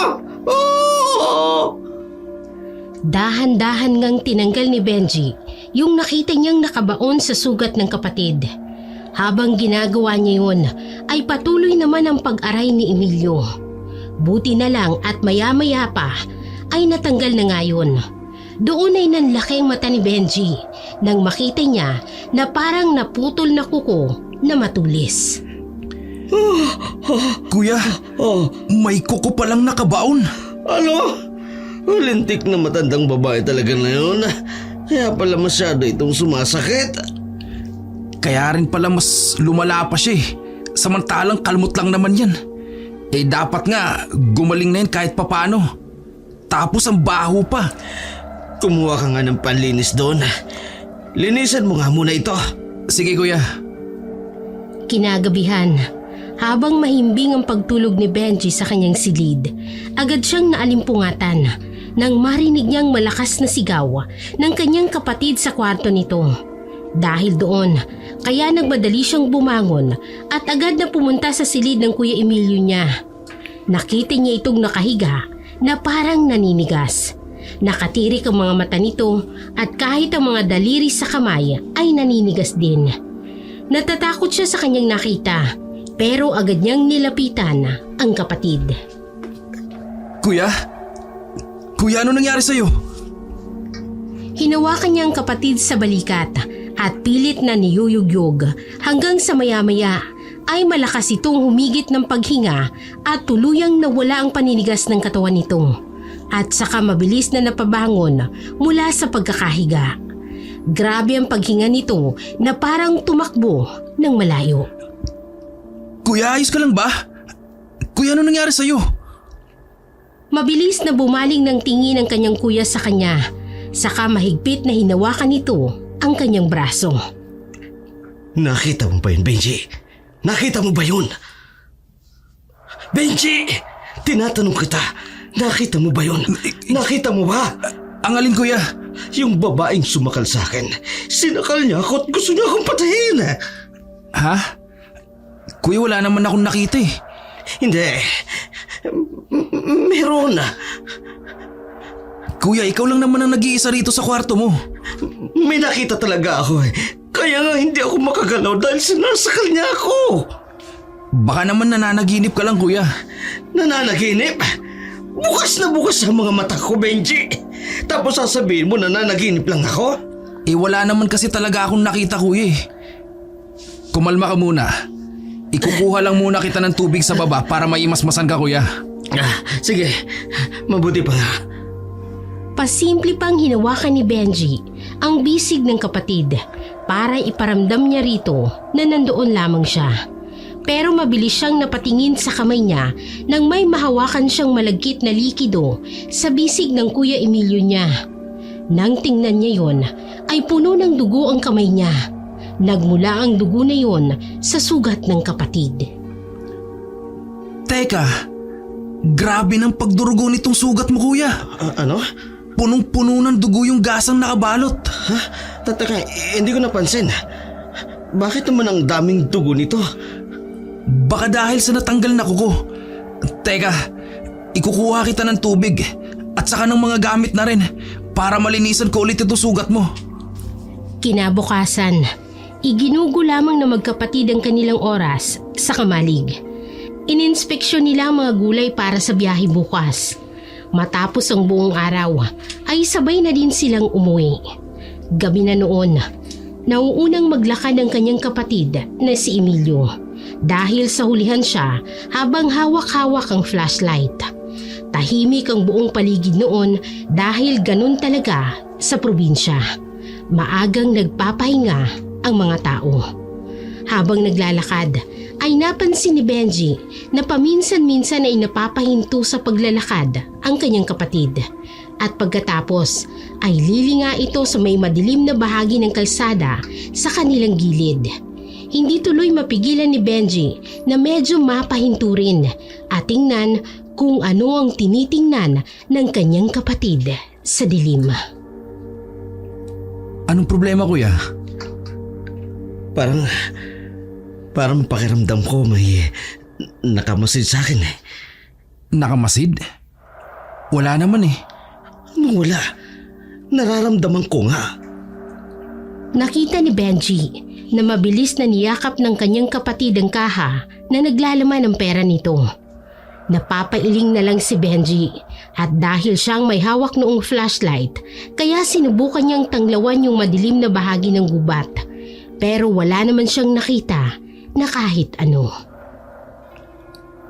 Dahan-dahan ngang tinanggal ni Benji yung nakita niyang nakabaon sa sugat ng kapatid. Habang ginagawa niya yun, ay patuloy naman ang pag-aray ni Emilio. Buti na lang at maya-maya pa ay natanggal na nga yun. Doon ay nanlaki ang mata ni Benji nang makita niya na parang naputol na kuko na matulis. Kuya, Oh, may kuko palang nakabaon. ano? Lintik na matandang babae talaga na yun. Kaya pala masyado itong sumasakit. Kaya rin pala mas lumala pa siya eh. Samantalang kalmot lang naman yan. Eh dapat nga gumaling na yan kahit papano. Tapos ang baho pa. Kumuha ka nga ng panlinis doon. Linisan mo nga muna ito. Sige kuya. Kinagabihan, habang mahimbing ang pagtulog ni Benji sa kanyang silid, agad siyang naalimpungatan nang marinig niyang malakas na sigaw ng kanyang kapatid sa kwarto nito. Dahil doon, kaya nagmadali siyang bumangon at agad na pumunta sa silid ng Kuya Emilio niya. Nakita niya itong nakahiga na parang naninigas. Nakatirik ang mga mata nito at kahit ang mga daliri sa kamay ay naninigas din. Natatakot siya sa kanyang nakita pero agad niyang nilapitan ang kapatid. Kuya? Kuya, ano nangyari sa'yo? Hinawakan niya ang kapatid sa balikat at pilit na niyuyugyog hanggang sa maya-maya ay malakas itong humigit ng paghinga at tuluyang nawala ang paninigas ng katawan nito at saka mabilis na napabangon mula sa pagkakahiga. Grabe ang paghinga nito na parang tumakbo ng malayo. Kuya, ayos ka lang ba? Kuya, ano nangyari sa'yo? Mabilis na bumaling ng tingin ng kanyang kuya sa kanya, saka mahigpit na hinawakan nito ang kanyang braso. Nakita mo ba yun, Benji? Nakita mo ba yun? Benji! Tinatanong kita, nakita mo ba yun? Nakita mo ba? Ang alin kuya? Yung babaeng sumakal sa akin, sinakal niya ako at gusto niya akong patayin. Ha? Kuya, wala naman akong nakita eh. Hindi. Meron. Kuya, ikaw lang naman ang nag-iisa rito sa kwarto mo. May nakita talaga ako eh. Kaya nga hindi ako makagalaw dahil sinasakal niya ako. Baka naman nananaginip ka lang kuya. Nananaginip? Bukas na bukas ang mga mata ko, Benji. Tapos sasabihin mo nananaginip lang ako? Eh wala naman kasi talaga akong nakita kuya eh. Kumalma ka muna. Ikukuha lang muna kita ng tubig sa baba para maimasmasan ka kuya. Sige, mabuti pa nga. Pasimple pang hinawakan ni Benji ang bisig ng kapatid para iparamdam niya rito na nandoon lamang siya. Pero mabilis siyang napatingin sa kamay niya nang may mahawakan siyang malagkit na likido sa bisig ng Kuya Emilio niya. Nang tingnan niya yon ay puno ng dugo ang kamay niya. Nagmula ang dugo na yon sa sugat ng kapatid. Teka, grabe ng pagdurugo nitong sugat mo kuya. Ano? Punong-puno ng dugo yung gasang nakabalot. Ha? Tataka, hindi ko napansin. Bakit naman ang daming dugo nito? Baka dahil sa natanggal na kuko. Teka, ikukuha kita ng tubig at saka ng mga gamit na rin para malinisan ko ulit itong sugat mo. Kinabukasan, iginugo lamang na magkapatid ang kanilang oras sa kamalig. Ininspeksyon nila ang mga gulay para sa biyahe bukas. Matapos ang buong araw, ay sabay na din silang umuwi. Gabi na noon, nauunang maglakad ang kanyang kapatid na si Emilio dahil sa hulihan siya habang hawak-hawak ang flashlight. Tahimik ang buong paligid noon dahil ganun talaga sa probinsya. Maagang nagpapahinga ang mga tao. Habang naglalakad, ay napansin ni Benji na paminsan-minsan ay napapahinto sa paglalakad ang kanyang kapatid. At pagkatapos ay lilinga ito sa may madilim na bahagi ng kalsada sa kanilang gilid. Hindi tuloy mapigilan ni Benji na medyo mapahinto rin at tingnan kung ano ang tinitingnan ng kanyang kapatid sa dilim. Anong problema kuya? Parang pakiramdam ko may nakamasid sa akin eh. Nakamasid? Wala naman eh. Anong wala? Nararamdaman ko nga. Nakita ni Benji na mabilis na niyakap ng kanyang kapatid ang kaha na naglalaman ng pera nito. Napapailing na lang si Benji at dahil siyang may hawak noong flashlight, kaya sinubukan niyang tanglawan yung madilim na bahagi ng gubat. Pero wala naman siyang nakita na kahit ano.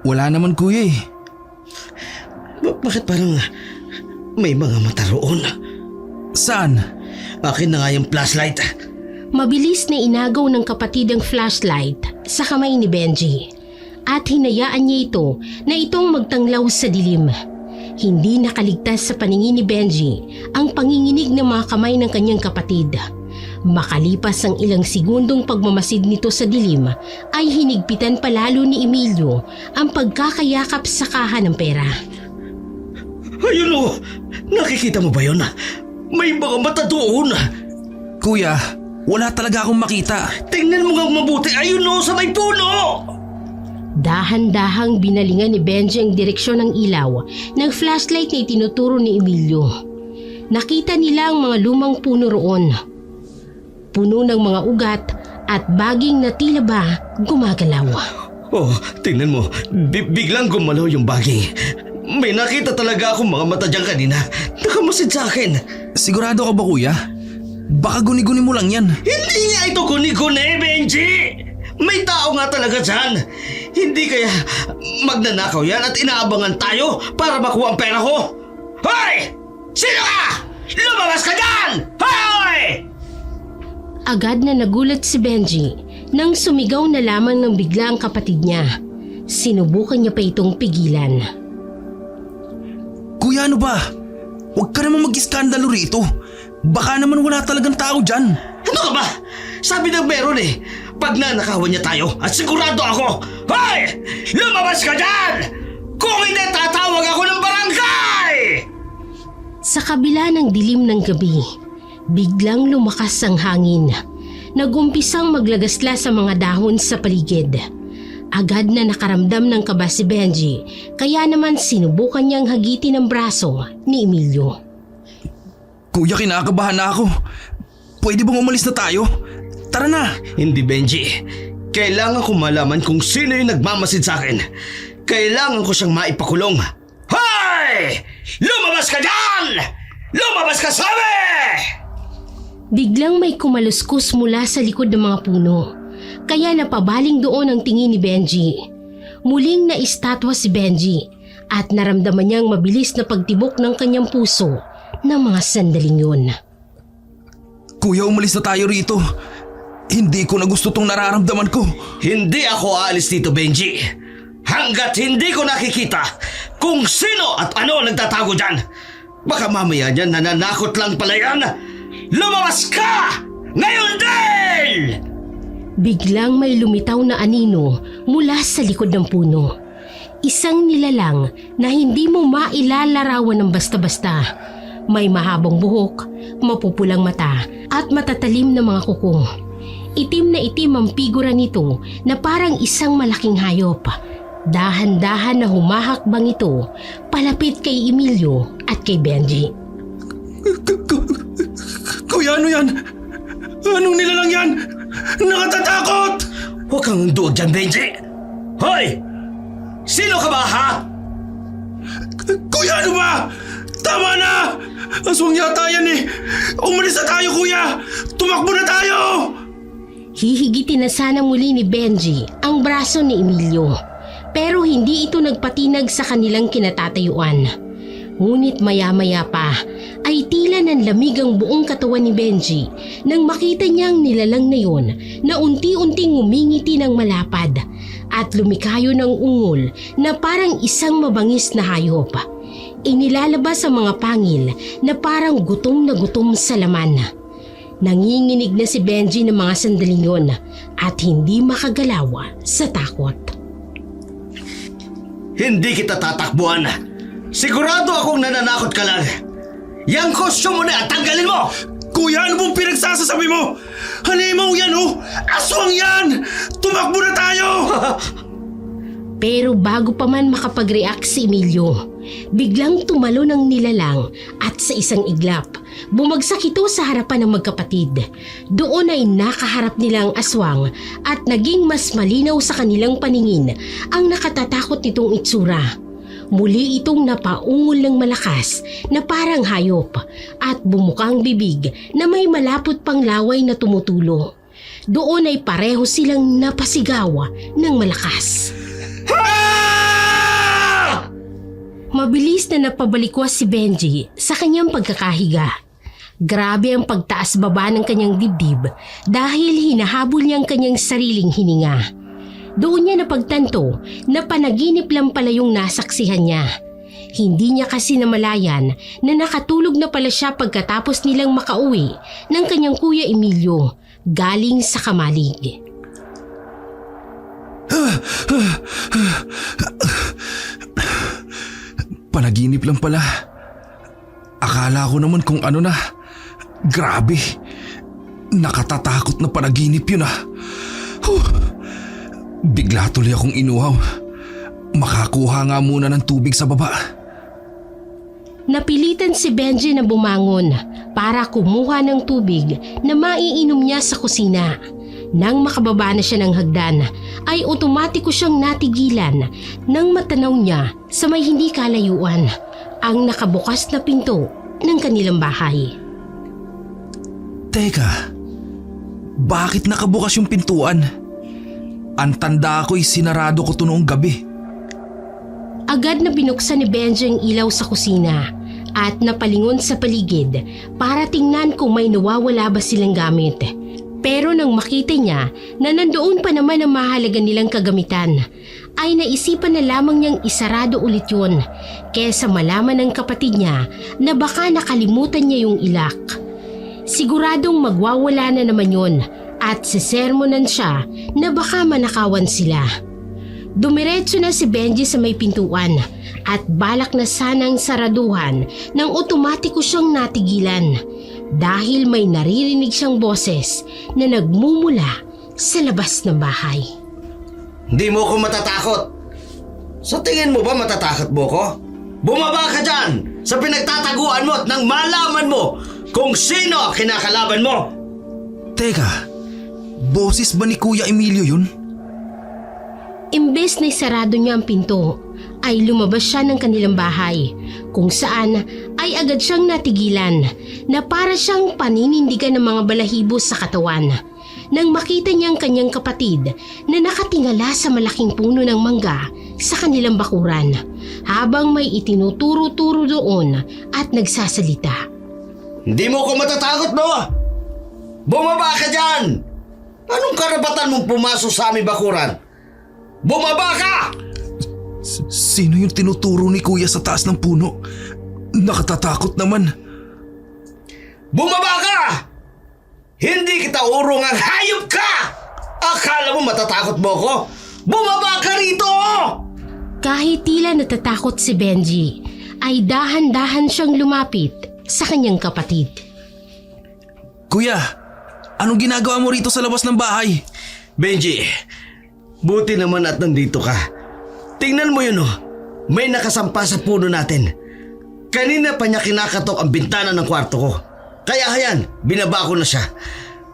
Wala naman kuya eh. Bakit parang may mga mata roon? Saan? Akin na nga yung flashlight. Mabilis na inagaw ng kapatid ang flashlight sa kamay ni Benji at hinayaan niya ito na itong magtanglaw sa dilim. Hindi nakaligtas sa paningin ni Benji ang panginginig ng mga kamay ng kanyang kapatid. Makalipas ang ilang segundong pagmamasid nito sa dilim ay hinigpitan palalo ni Emilio ang pagkakayakap sa kaha ng pera. Ayun o! Nakikita mo ba yun? May mga mata doon! Kuya, wala talaga akong makita. Tingnan mo nga mabuti! Ayun o! Sa may puno! Dahan-dahang binalingan ni Benji ang direksyon ng ilaw ng flashlight na itinuturo ni Emilio. Nakita nila ang mga lumang puno roon. Puno ng mga ugat at baging na tila ba gumagalaw. Oh, tingnan mo. Biglang gumalaw yung baging. May nakita talaga akong mga mata dyan kanina. Nakamasid sa akin. Sigurado ka ba kuya? Baka guni-guni mo lang yan. Hindi nga ito guni-guni, Benji! May tao nga talaga dyan. Hindi kaya magnanakaw yan at inaabangan tayo para makuha ang pera ko? Hoy! Sino ka? Lumabas ka dyan! Hoy! Agad na nagulat si Benji nang sumigaw na lamang ng bigla ang kapatid niya. Sinubukan niya pa itong pigilan. Kuya ano ba? Huwag ka naman mag-iskandalo rito. Baka naman wala talagang tao dyan. Ano ka ba? Sabi ng meron eh. Pag nanakawan niya tayo at sigurado ako, hoy! Lumabas ka dyan! Kung hindi tatawag ako ng barangay! Sa kabila ng dilim ng gabi, biglang lumakas ang hangin. Nagumpisang maglagasla sa mga dahon sa paligid. Agad na nakaramdam ng kaba si Benji, kaya naman sinubukan niyang hagitin ang braso ni Emilio. Kuya, kinakabahan na ako. Pwede bang umalis na tayo? Tara na. Hindi, Benji. Kailangan ko malaman kung sino yung nagmamasid sa akin. Kailangan ko siyang maipakulong. Hoy! Lumabas ka dyan! Lumabas ka, sabi! Biglang may kumaluskus mula sa likod ng mga puno. Kaya napabaling doon ang tingin ni Benji. Muling naistatwa si Benji at naramdaman niyang mabilis na pagtibok ng kanyang puso ng mga sandaling yun. Kuya, umalis na tayo rito. Hindi ko na gusto tong nararamdaman ko. Hindi ako aalis dito, Benji. Hanggat hindi ko nakikita kung sino at ano ang nagtatago dyan. Baka mamaya niyan nananakot lang pala yan. Lumabas ka! Ngayon din! Biglang may lumitaw na anino mula sa likod ng puno. Isang nilalang na hindi mo mailalarawan ng basta-basta. May mahabang buhok, mapupulang mata at matatalim na mga kuko. Itim na itim ang figura nito na parang isang malaking hayop. Dahan-dahan na humahakbang ito palapit kay Emilio at kay Benji. Kuya, ano yan? Anong nilalang yan? Nakatatakot! Huwag kang duwag dyan, Benji. Hoy! Sino ka ba, ha? Kuya, ano ba? Tama na! Aswang yata yan eh! Umalis na tayo, kuya! Tumakbo na tayo! Hihigitin na sana muli ni Benji ang braso ni Emilio. Pero hindi ito nagpatinag sa kanilang kinatatayuan. Ngunit maya-maya pa ay tila nanlamig ang buong katawan ni Benji nang makita niyang nilalang na yun na unti-unting ngumingiti ng malapad at lumikayo ng ungol na parang isang mabangis na hayop. Inilalabas ang mga pangil na parang gutom na gutom sa laman. Nanginginig na si Benji ng mga sandaling yun at hindi makagalaw sa takot. Hindi kita tatakbuhan. Sigurado akong nananakot ka lang. Yang costume mo na, tanggalin mo! Kuya, ano bang pinagsasasabi mo? Halimaw yan oh! Aswang yan! Tumakbo na tayo! Pero bago pa man makapag-react si Emilio, biglang tumalo ng nilalang at sa isang iglap, bumagsak ito sa harapan ng magkapatid. Doon ay nakaharap nilang aswang at naging mas malinaw sa kanilang paningin ang nakatatakot nitong itsura. Muli itong napaungol ng malakas na parang hayop at bumukang bibig na may malapot pang laway na tumutulo. Doon ay pareho silang napasigaw ng malakas. Mabilis na napabalikwas si Benji sa kanyang pagkakahiga. Grabe ang pagtaas-baba ng kanyang dibdib dahil hinahabol niya ang kanyang sariling hininga. Doon niya napagtanto na panaginip lang pala yung nasaksihan niya. Hindi niya kasi namalayan na nakatulog na pala siya pagkatapos nilang makauwi ng kanyang Kuya Emilio galing sa kamalig. Panaginip lang pala. Akala ko naman kung ano na. Grabe. Nakatatakot na panaginip yun ah. Bigla tuloy akong inuhaw. Makakuha nga muna ng tubig sa baba. Napilitan si Benji na bumangon para kumuha ng tubig na maiinom niya sa kusina. Nang makababa na siya ng hagdan, ay otomatiko siyang natigilan nang matanaw niya sa may hindi kalayuan ang nakabukas na pinto ng kanilang bahay. Teka, bakit nakabukas yung pintuan? Ang tanda ko'y sinarado ko to noong gabi. Agad na binuksan ni Benji ang ilaw sa kusina at napalingon sa paligid para tingnan kung may nawawala ba silang gamit. Pero nang makita niya na nandoon pa naman ang mahalaga nilang kagamitan, ay naisipan na lamang niyang isarado ulit yun kesa malaman ng kapatid niya na baka nakalimutan niya yung ilak. Siguradong magwawala na naman yun at sisermonan siya na baka manakawan sila. Dumiretso na si Benji sa may pintuan at balak na sanang saraduhan nang otomatiko siyang natigilan dahil may naririnig siyang boses na nagmumula sa labas ng bahay. Hindi mo ko matatakot. Sa tingin mo ba matatakot mo ko? Bumaba ka dyan sa pinagtataguan mo at nang malaman mo kung sino kinakalaban mo. Teka, boses ba ni Kuya Emilio yun? Imbes na isarado niya ang pinto, ay lumabas siya ng kanilang bahay kung saan ay agad siyang natigilan na para siyang paninindigan ng mga balahibo sa katawan nang makita niya ang kanyang kapatid na nakatingala sa malaking puno ng mangga sa kanilang bakuran habang may itinuturo-turo doon at nagsasalita. Hindi mo ko matatakot mo! Bumaba ka dyan! Anong karapatan mong pumasok sa aming bakuran? Bumaba ka! Sino yung tinuturo ni Kuya sa taas ng puno? Nakatatakot naman. Bumaba ka! Hindi kita urong ang hayop ka! Akala mo matatakot mo ko? Bumaba ka rito! Kahit tila natatakot si Benji, ay dahan-dahan siyang lumapit sa kanyang kapatid. Kuya, anong ginagawa mo rito sa labas ng bahay? Benji, buti naman at nandito ka. Tingnan mo yun oh, may nakasampa sa puno natin. Kanina pa niya kinakatok ang bintana ng kwarto ko. Kaya hayan, binaba ko na siya.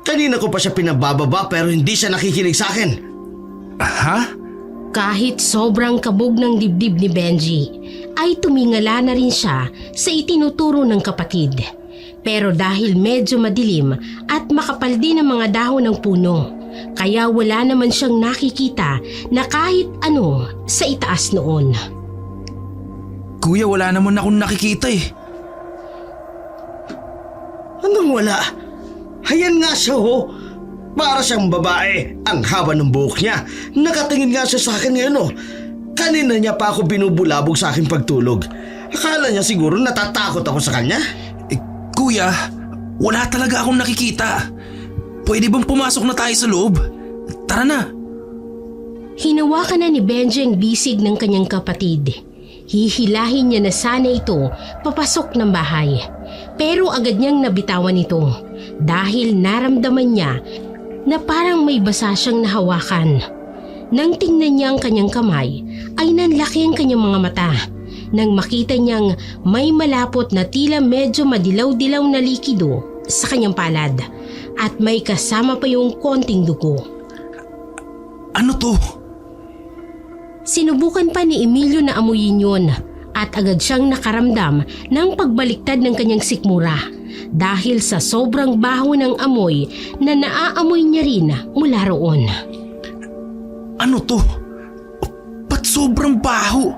Kanina ko pa siya pinabababa pero hindi siya nakikinig sa akin. Ha? Kahit sobrang kabog ng dibdib ni Benji, ay tumingala na rin siya sa itinuturo ng kapatid. Pero dahil medyo madilim at makapal din ang mga dahon ng puno, kaya wala naman siyang nakikita na kahit ano sa itaas noon. Kuya, wala naman akong nakikita eh. Anong wala? Hayan nga siya ho. Para siyang babae. Ang haba ng buhok niya. Nakatingin nga siya sa akin ngayon oh. Kanina niya pa ako binubulabog sa aking pagtulog. Akala niya siguro natatakot ako sa kanya. Kuya, wala talaga akong nakikita. Pwede bang pumasok na tayo sa loob? Tara na. Hinawakan na ni Benji ang bisig ng kanyang kapatid. Hihilahin niya na sana ito papasok ng bahay. Pero agad niyang nabitawan ito dahil naramdaman niya na parang may basa siyang nahawakan. Nang tingnan niya ang kanyang kamay ay nanlaki ang kanyang mga mata. nang makita niyang may malapot na tila medyo madilaw-dilaw na likido sa kanyang palad at may kasama pa yung konting dugo. Ano to? Sinubukan pa ni Emilio na amuyin yun at agad siyang nakaramdam ng pagbaliktad ng kanyang sikmura dahil sa sobrang baho ng amoy na naaamoy niya rin mula roon. Ano to? Ba't sobrang baho?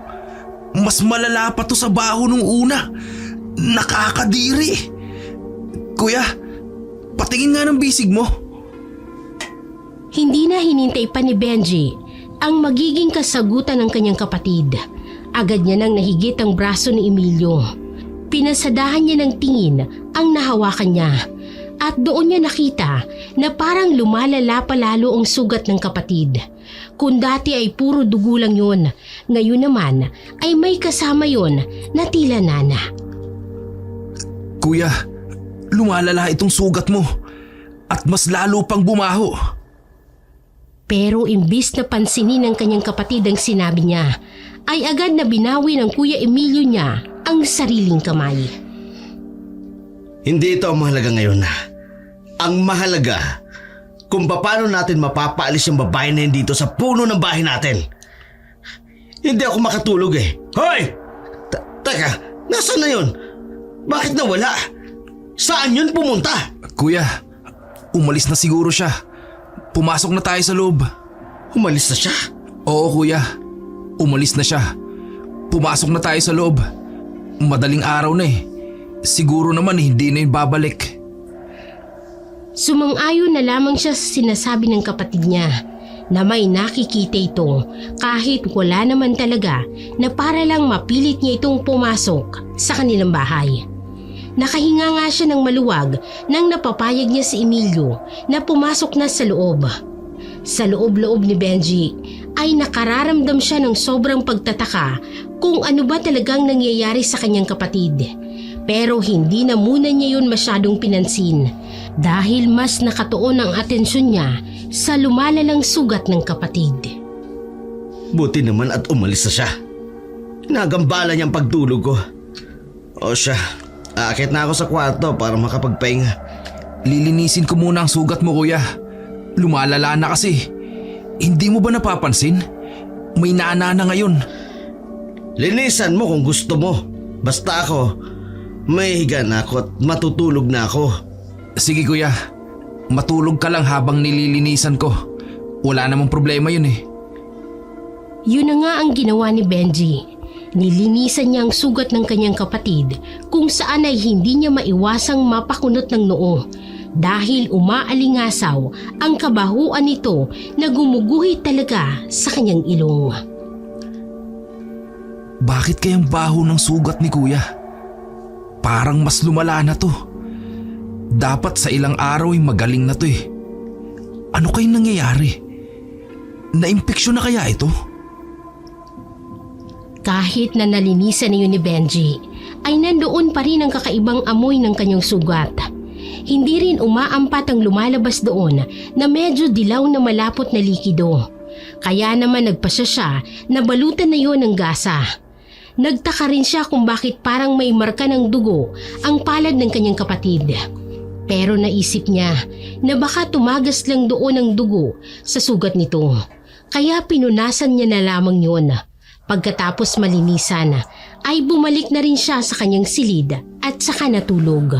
Mas malala pa to sa baho nung una. Nakakadiri. Kuya, patingin nga ng bisig mo. Hindi na hinintay pa ni Benji ang magiging kasagutan ng kanyang kapatid. Agad niya nang nahigit ang braso ni Emilio. Pinasadahan niya ng tingin ang nahawakan niya at doon niya nakita na parang lumalala pa lalo ang sugat ng kapatid. Kung dati ay puro dugo lang yun, ngayon naman ay may kasama yun na tila nana. Kuya, lumalala itong sugat mo at mas lalo pang bumaho. Pero imbis na pansinin ng kanyang kapatid ang sinabi niya, ay agad na binawi ng Kuya Emilio niya ang sariling kamay. Hindi ito ang mahalaga ngayon. Ang mahalaga kung paano natin mapapaalis yung babae na yun dito sa puno ng bahay natin. Hindi ako makatulog eh. Hoy! Teka, nasaan na yun? Bakit nawala? Saan yun pumunta? Kuya, umalis na siguro siya. Pumasok na tayo sa loob. Umalis na siya? Oo kuya, umalis na siya. Pumasok na tayo sa loob. Madaling araw na eh. Siguro naman hindi na yun babalik. Sumang-ayon na lamang siya sa sinasabi ng kapatid niya na may nakikita ito kahit wala naman talaga na para lang mapilit niya itong pumasok sa kanilang bahay. Nakahinga nga siya ng maluwag nang napapayag niya si Emilio na pumasok na sa loob. Sa loob-loob ni Benji ay nakararamdam siya ng sobrang pagtataka kung ano ba talagang nangyayari sa kanyang kapatid. Pero hindi na muna niya yun masyadong pinansin dahil mas nakatuon ang atensyon niya sa lumalalang sugat ng kapatid. Buti naman at umalis na siya. Nagambala niyang pagtulog ko. O siya, aakit na ako sa kwarto para makapagpahinga. Lilinisin ko muna ang sugat mo kuya. Lumalala na kasi. Hindi mo ba napapansin? May nana na ngayon. Linisan mo kung gusto mo. Basta ako, may higa na ako at matutulog na ako. Sige kuya, matulog ka lang habang nililinisan ko. Wala namang problema yun eh. Yun na nga ang ginawa ni Benji. Nilinisan niya ang sugat ng kanyang kapatid kung saan ay hindi niya maiwasang mapakunot ng noo dahil umaalingasaw ang kabahuan nito na gumuguhit talaga sa kanyang ilong. Bakit kayang baho ng sugat ni kuya? Parang mas lumala na to. Dapat sa ilang araw ay magaling na to eh. Ano kayang nangyayari? Naimpeksyon na kaya ito? Kahit na nalinisan na yun ni Benji, ay nandoon pa rin ang kakaibang amoy ng kanyang sugat. Hindi rin umaampat ang lumalabas doon na medyo dilaw na malapot na likido. Kaya naman nagpasya siya na balutan na yun ng gasa. Nagtaka rin siya kung bakit parang may marka ng dugo ang palad ng kanyang kapatid. Pero naisip niya na baka tumagas lang doon ang dugo sa sugat nito. Kaya pinunasan niya na lamang yun. Pagkatapos malinisan ay bumalik na rin siya sa kanyang silid at saka natulog.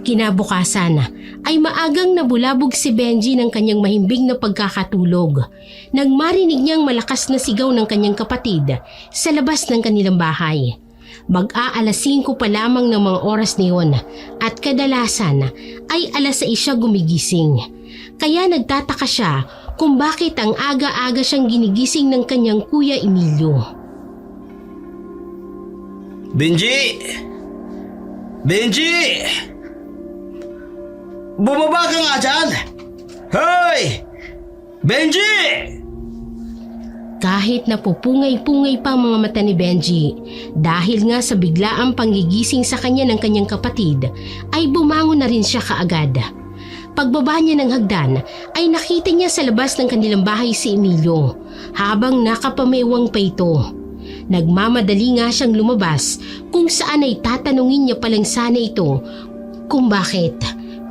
Kinabukasan ay maagang nabulabog si Benji ng kanyang mahimbing na pagkakatulog nang marinig niyang malakas na sigaw ng kanyang kapatid sa labas ng kanilang bahay. Mag-aalas 5 pa lamang ng mga oras niyon at kadalasan ay alas 6 siya gumigising. Kaya nagtataka siya kung bakit ang aga-aga siyang ginigising ng kanyang Kuya Emilio. Benji! Benji! Bumaba ka nga dyan! Hoy! Benji! Kahit napupungay-pungay pa ang mga mata ni Benji dahil nga sa biglaang panggigising sa kanya ng kanyang kapatid ay bumangon na rin siya kaagad. Pagbaba niya ng hagdan ay nakita niya sa labas ng kanilang bahay si Emilio habang nakapamewang pa ito. Nagmamadali nga siyang lumabas kung saan ay tatanungin niya palang sana ito kung bakit.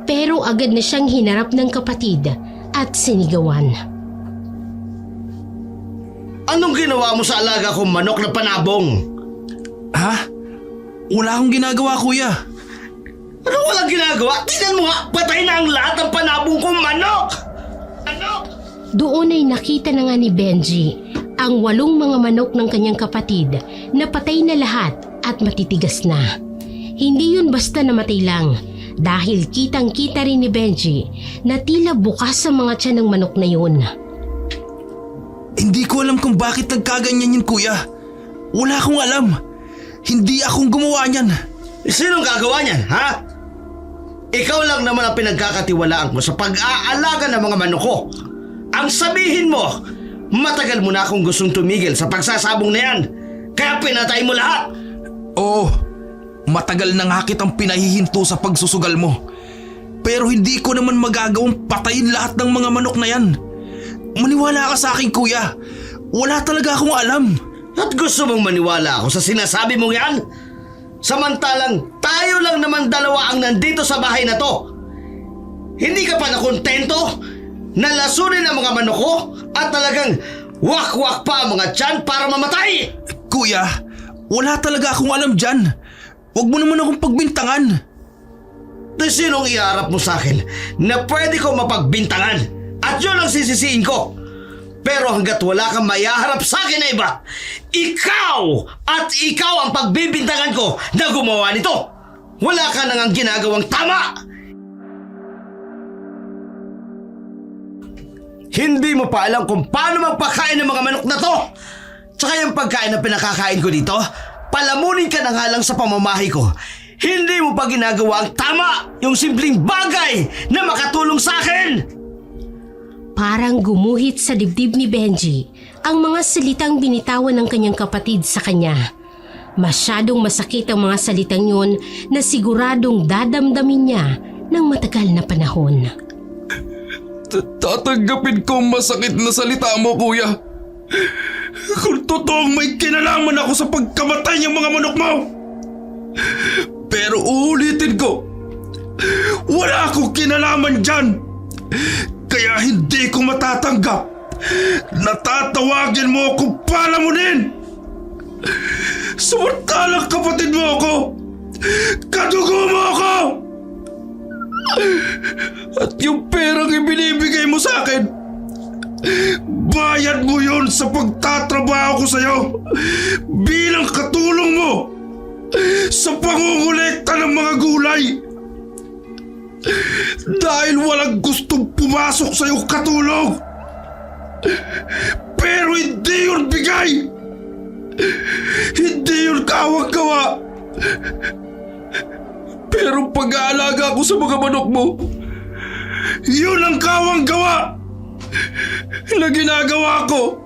Pero agad na siyang hinarap ng kapatid at sinigawan. Anong ginawa mo sa alaga kong manok na panabong? Ha? Wala akong ginagawa, kuya. Ano walang ginagawa? Tingnan mo nga, patay na ang lahat ng panabong kong manok! Ano? Doon ay nakita na nga ni Benji ang 8 mga manok ng kanyang kapatid na patay na lahat at matitigas na. Hindi yun basta namatay lang dahil kitang-kita rin ni Benji na tila bukas sa mga tiyan ng manok na yun. Hindi ko alam kung bakit nagkaganyan yun, kuya. Wala akong alam. Hindi akong gumawa niyan. Sinong gagawa niyan, ha? Ikaw lang naman ang pinagkakatiwalaan ko sa pag-aalaga ng mga manok ko. Ang sabihin mo, matagal mo na akong gustong tumigil sa pagsasabong na yan. Kaya pinatay mo lahat. Oo, matagal na nga kitang pinahihinto sa pagsusugal mo. Pero hindi ko naman magagawang patayin lahat ng mga manok na yan. Maniwala ka sa akin, kuya. Wala talaga akong alam. At gusto mong maniwala ako sa sinasabi mong yan? Samantalang tayo lang naman dalawa ang nandito sa bahay na to. Hindi ka pa nakontento? Nalasunin ang mga manok ko at talagang wak-wak pa ang mga tiyan para mamatay? Kuya, wala talaga akong alam dyan. Huwag mo naman akong pagbintangan. Di sinong iharap mo sa akin na pwede ko mapagbintangan at yun ang sisisiin ko? Pero hanggat wala kang mayaharap sa akin na iba, ikaw at ikaw ang pagbibintangan ko na gumawa nito. Wala ka nang ang ginagawang tama. Hindi mo pa alam kung paano magpakain ng mga manok na to. Tsaka yung pagkain na pinakakain ko dito, palamunin ka na nga lang sa pamamahay ko. Hindi mo pa ginagawa ang tama, yung simpleng bagay na makatulong sa akin. Parang gumuhit sa dibdib ni Benji ang mga salitang binitawan ng kanyang kapatid sa kanya. Masyadong masakit ang mga salitang yun na siguradong dadamdamin niya ng matagal na panahon. Tatanggapin ko ang masakit na salita mo, kuya. Kung totoong may kinalaman ako sa pagkamatay ng mga manok mo. Pero uulitin ko, wala akong kinalaman dyan. Kaya hindi ko matatanggap na tatawagin mo akong palamunin. Samantalang kapatid mo ako, kadugo mo ako. At yung perang ibinibigay mo sa akin, bayad mo yun sa pagtatrabaho ko sa'yo bilang katulong mo sa pangungulekta ng mga gulay. Dahil walang gustong pumasok sa'yo katulong. Pero hindi yun bigay. Hindi yun kawang-gawa. Pero pag-aalaga ko sa mga manok mo, yun ang kawang-gawa na ginagawa ko.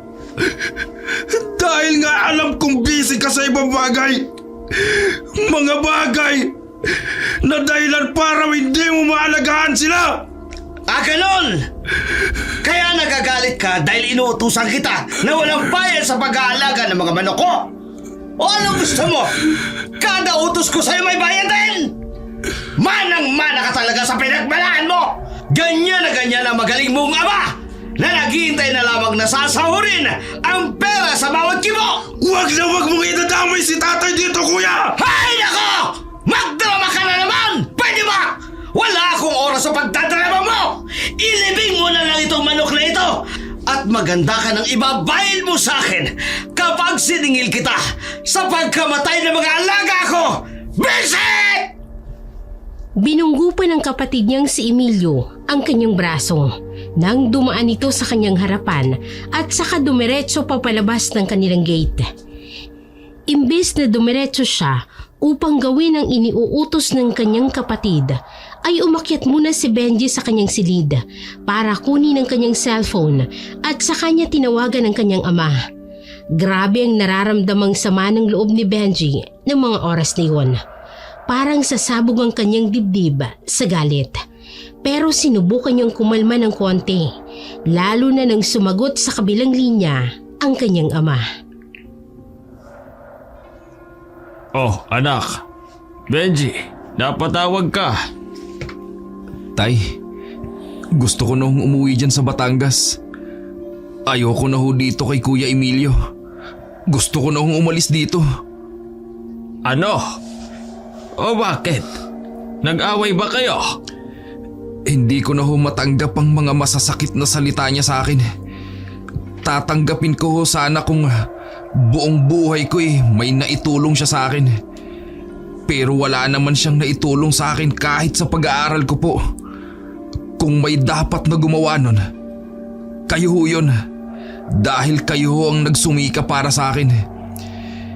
Dahil nga alam kong busy ka sa ibang bagay. Mga bagay na dahilan para hindi mo maalagaan sila. Ah, ganon! Kaya nagagalit ka dahil inuutusan kita na walang bayad sa pag-aalaga ng mga manok ko? O ano gusto mo? Kada utos ko sa'yo may bayad din! Manang-mana ka talaga sa pinagmalaan mo! Ganyan na ganyan ang magaling mong ama na naghihintay na lamang na sasahurin ang pera sa bawat kibo! Huwag na huwag mong idadamay si tatay dito, kuya! Hay nako! Magdrama ka na naman! Pwede ba? Wala akong oras sa pagdadrama mo! Ilibing mo na lang itong manok na ito! At maganda ka nang ibabayad mo sa akin kapag siningil kita sa pagkamatay ng mga alaga ko! Visit! Binunggo pa ng kapatid niyang si Emilio ang kanyang braso nang dumaan ito sa kanyang harapan at saka dumiretso papalabas ng kanilang gate. Imbes na dumiretso siya upang gawin ang iniuutos ng kanyang kapatid, ay umakyat muna si Benji sa kanyang silid para kunin ang kanyang cellphone at sa kanya tinawagan ang kanyang ama. Grabe ang nararamdamang sama ng loob ni Benji ng mga oras na yun. Parang sasabog ang kanyang dibdib sa galit. Pero sinubukan niyang kumalma ng konti, lalo na nang sumagot sa kabilang linya ang kanyang ama. Oh, anak. Benji, napatawag ka. Tay, gusto ko na hong umuwi dyan sa Batangas. Ayoko na ho dito kay Kuya Emilio. Gusto ko na hong umalis dito. Ano? O bakit? Nag-away ba kayo? Hindi ko na ho matanggap ang mga masasakit na salita niya sa akin. Tatanggapin ko ho sana kung buong buhay ko may naitulong siya sa akin. Pero wala naman siyang naitulong sa akin kahit sa pag-aaral ko po. Kung may dapat na gumawa nun, kayo ho yun. Dahil kayo ho ang nagsumika para sa akin.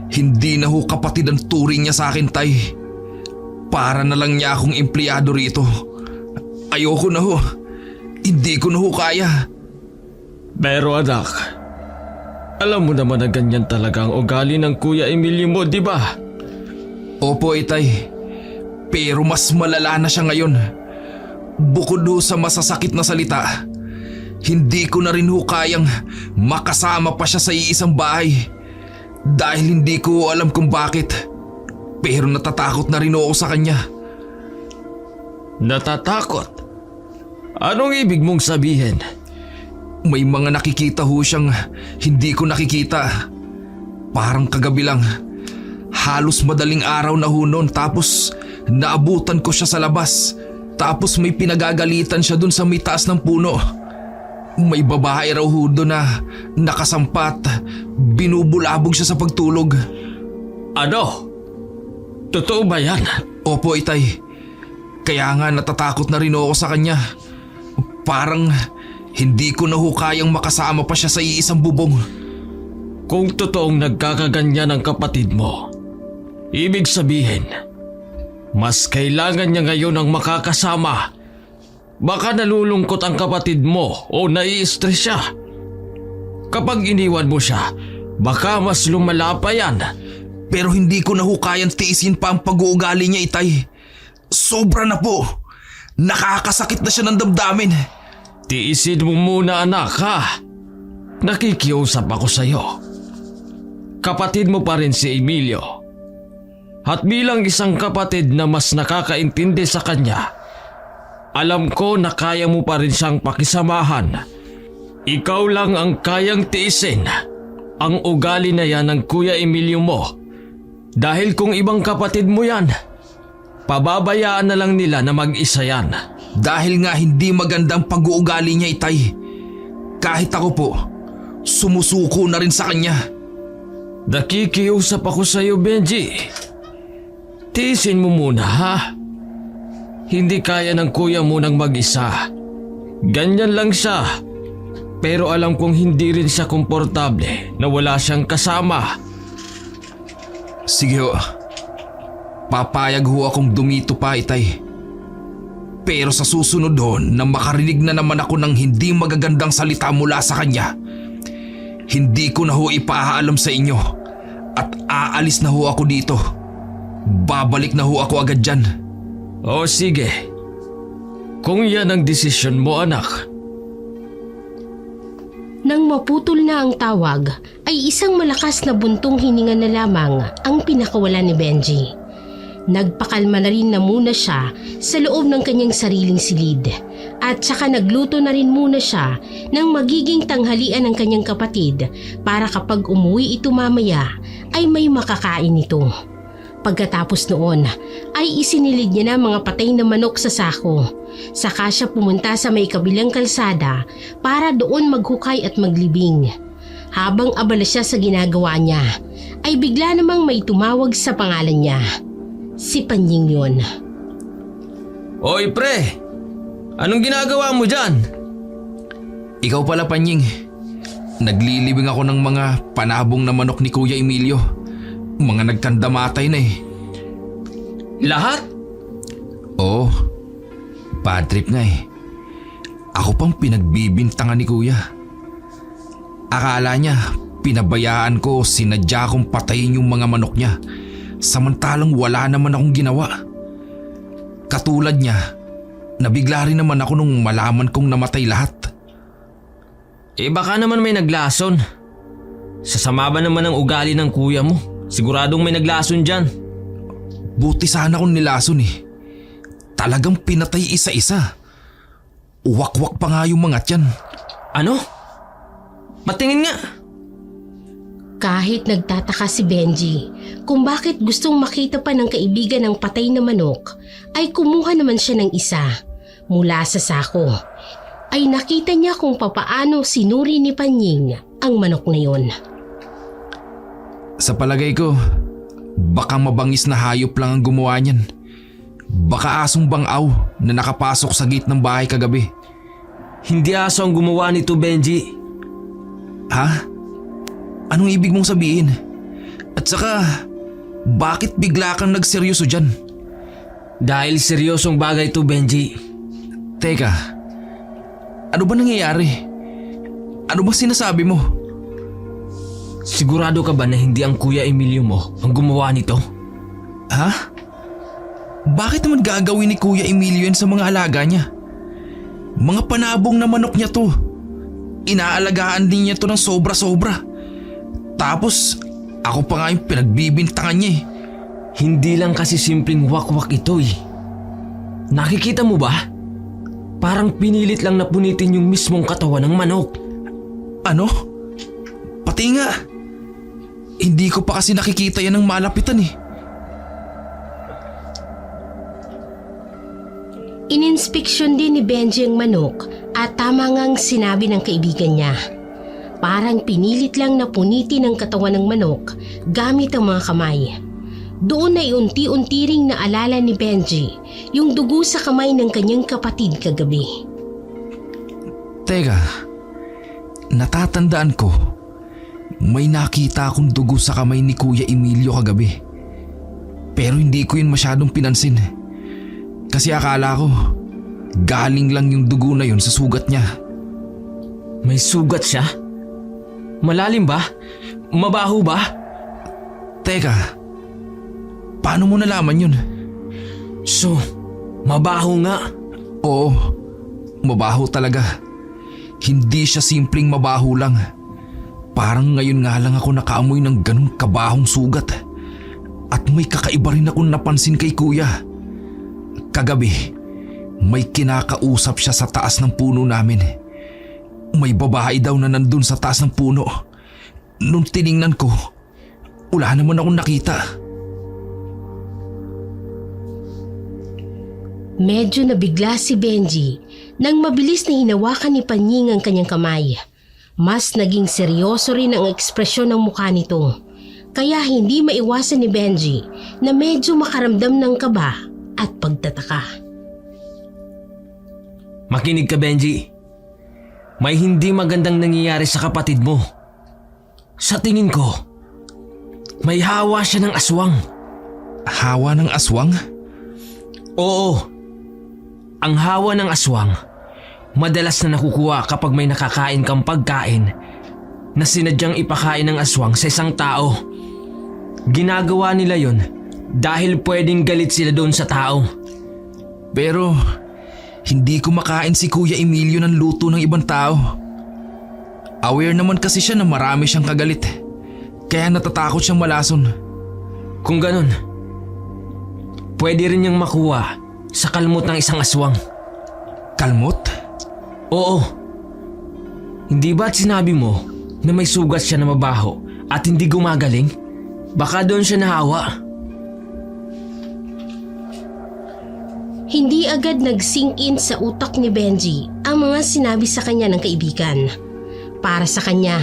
Hindi na ho kapatid ang turing niya sa akin, Tay. Para na lang niya akong empleyado rito. Ayoko na ho. Hindi ko na ho kaya. Pero anak, alam mo naman na ganyan talaga ang ugali ng Kuya Emilio mo, di ba? Opo, Itay. Pero mas malala na siya ngayon. Bukod ho sa masasakit na salita, hindi ko na rin ho kayang makasama pa siya sa iisang bahay. Dahil hindi ko alam kung bakit. Pero natatakot na rin ako sa kanya. Natatakot? Anong ibig mong sabihin? May mga nakikita ho siyang hindi ko nakikita. Parang kagabi lang. Halos madaling araw na ho noon, tapos naabutan ko siya sa labas. Tapos may pinagagalitan siya dun sa may taas ng puno. May babae raw ho doon na nakasampat. Binubulabog siya sa pagtulog. Ano? Totoo ba yan? Opo, Itay. Kaya nga natatakot na rin ako sa kanya. Parang hindi ko na ho kayang makasama pa siya sa iisang bubong. Kung totoong nagkakaganyan ang kapatid mo, ibig sabihin, mas kailangan niya ngayon ang makakasama. Baka nalulungkot ang kapatid mo o nai-stress siya. Kapag iniwan mo siya, baka mas lumala pa yan. Pero hindi ko na ho kayang tiisin pa ang pag-uugali niya, Itay. Sobra na po. Nakakasakit na siya ng damdamin. Tiisin mo muna, anak, ha? Nakikiusap ako sa'yo. Kapatid mo pa rin si Emilio. At bilang isang kapatid na mas nakakaintindi sa kanya, alam ko na kaya mo pa rin siyang pakisamahan. Ikaw lang ang kayang tiisin ang ugali na yan ng Kuya Emilio mo. Dahil kung ibang kapatid mo yan, pababayaan na lang nila na mag-isa yan. Dahil nga hindi magandang pag-uugali niya, Itay. Kahit ako po, sumusuko na rin sa kanya. Nakikiusap ako sa iyo, Benji. Tiisin mo muna, ha? Hindi kaya ng kuya mo nang mag-isa. Ganyan lang siya. Pero alam kong hindi rin siya komportable na wala siyang kasama. Sige ho. Papayag ho akong dumito pa, Itay. Pero sa susunod ho na makarinig na naman ako ng hindi magagandang salita mula sa kanya, hindi ko na ho ipaalam sa inyo at aalis na ho ako dito. Babalik na ho ako agad dyan. O sige. Kung yan ang desisyon mo, anak. Nang maputol na ang tawag, ay isang malakas na buntong hininga na lamang ang pinakawala ni Benji. Nagpakalma na rin na muna siya sa loob ng kanyang sariling silid at saka nagluto na rin muna siya ng magiging tanghalian ng kanyang kapatid para kapag umuwi ito mamaya ay may makakain ito. Pagkatapos noon ay isinilid niya na mga patay na manok sa sako. Saka siya pumunta sa may kabilang kalsada para doon maghukay at maglibing. Habang abala siya sa ginagawa niya, ay bigla namang may tumawag sa pangalan niya. Si Panying yun. Oy pre, anong ginagawa mo dyan? Ikaw pala, Panying. Naglilibing ako ng mga panabong na manok ni Kuya Emilio. Mga nagkandamatay na Lahat? Oo. Bad trip nga Ako pang pinagbibintangan ni Kuya. Akala niya pinabayaan ko, sinadya kong patayin yung mga manok niya. Samantalang wala naman akong ginawa. Katulad niya, nabigla rin naman ako nung malaman kong namatay lahat. Baka naman may naglason. Sasama ba naman ang ugali ng kuya mo? Siguradong may naglason dyan. Buti sana kung nilason eh. Talagang pinatay isa-isa. Uwak-wak pa nga yung mga tiyan. Ano? Patingin nga. Kahit nagtataka si Benji kung bakit gustong makita pa ng kaibigan ng patay na manok, ay kumuha naman siya ng isa mula sa sako. Ay nakita niya kung papaano sinuri ni Panying ang manok na yun. Sa palagay ko, baka mabangis na hayop lang ang gumawa niyan. Baka asong bangaw na nakapasok sa gate ng bahay kagabi. Hindi aso ang gumawa nito, Benji. Ha? Anong ibig mong sabihin? At saka, bakit bigla kang nagseryoso dyan? Dahil seryosong bagay to, Benji. Teka, ano ba nangyayari? Ano ba sinasabi mo? Sigurado ka ba na hindi ang Kuya Emilio mo ang gumawa nito? Ha? Bakit naman gagawin ni Kuya Emilio yan sa mga alaga niya? Mga panabong na manok niya to. Inaalagaan din niya to ng sobra-sobra. Tapos, ako pa nga yung pinagbibintangan niya eh. Hindi lang kasi simpleng wakwak ito eh. Nakikita mo ba? Parang pinilit lang na punitin yung mismong katawan ng manok. Ano? Pati nga. Hindi ko pa kasi nakikita yan ng malapitan eh. Ininspeksyon din ni Benji ang manok at tama ngang sinabi ng kaibigan niya. Parang pinilit lang na punitin ang katawan ng manok gamit ang mga kamay. Doon ay unti-unti ring naalala ni Benji yung dugo sa kamay ng kanyang kapatid kagabi. Teka, natatandaan ko, may nakita akong dugo sa kamay ni Kuya Emilio kagabi. Pero hindi ko yun masyadong pinansin. Kasi akala ko, galing lang yung dugo na yun sa sugat niya. May sugat siya? Malalim ba? Mabaho ba? Teka, paano mo nalaman yun? So, mabaho nga. Oo, mabaho talaga. Hindi siya simpleng mabaho lang. Parang ngayon nga lang ako nakaamoy ng ganun kabahong sugat. At may kakaiba rin akong napansin kay Kuya. Kagabi, may kinakausap siya sa taas ng puno namin. May babae daw na nandun sa taas ng puno. Nung tiningnan ko, wala naman akong nakita. Medyo nabigla si Benji nang mabilis na hinawakan ni Panying ang kanyang kamay. Mas naging seryoso rin ang ekspresyon ng mukha nito. Kaya hindi maiwasan ni Benji na medyo makaramdam ng kaba at pagtataka. Makinig ka, Benji. May hindi magandang nangyayari sa kapatid mo. Sa tingin ko, may hawa siya ng aswang. Hawa ng aswang? Oo. Ang hawa ng aswang, madalas na nakukuha kapag may nakakain kang pagkain na sinadyang ipakain ng aswang sa isang tao. Ginagawa nila yon dahil pwedeng galit sila doon sa tao. Pero hindi kumakain si Kuya Emilio ng luto ng ibang tao. Aware naman kasi siya na marami siyang kagalit. Kaya natatakot siyang malason. Kung ganun, pwede rin niyang makuha sa kalmot ng isang aswang. Kalmot? Oo. Hindi ba't sinabi mo na may sugat siya na mabaho at hindi gumagaling? Baka doon siya nahawa. Hindi agad nag-sink in sa utak ni Benji ang mga sinabi sa kanya ng kaibigan. Para sa kanya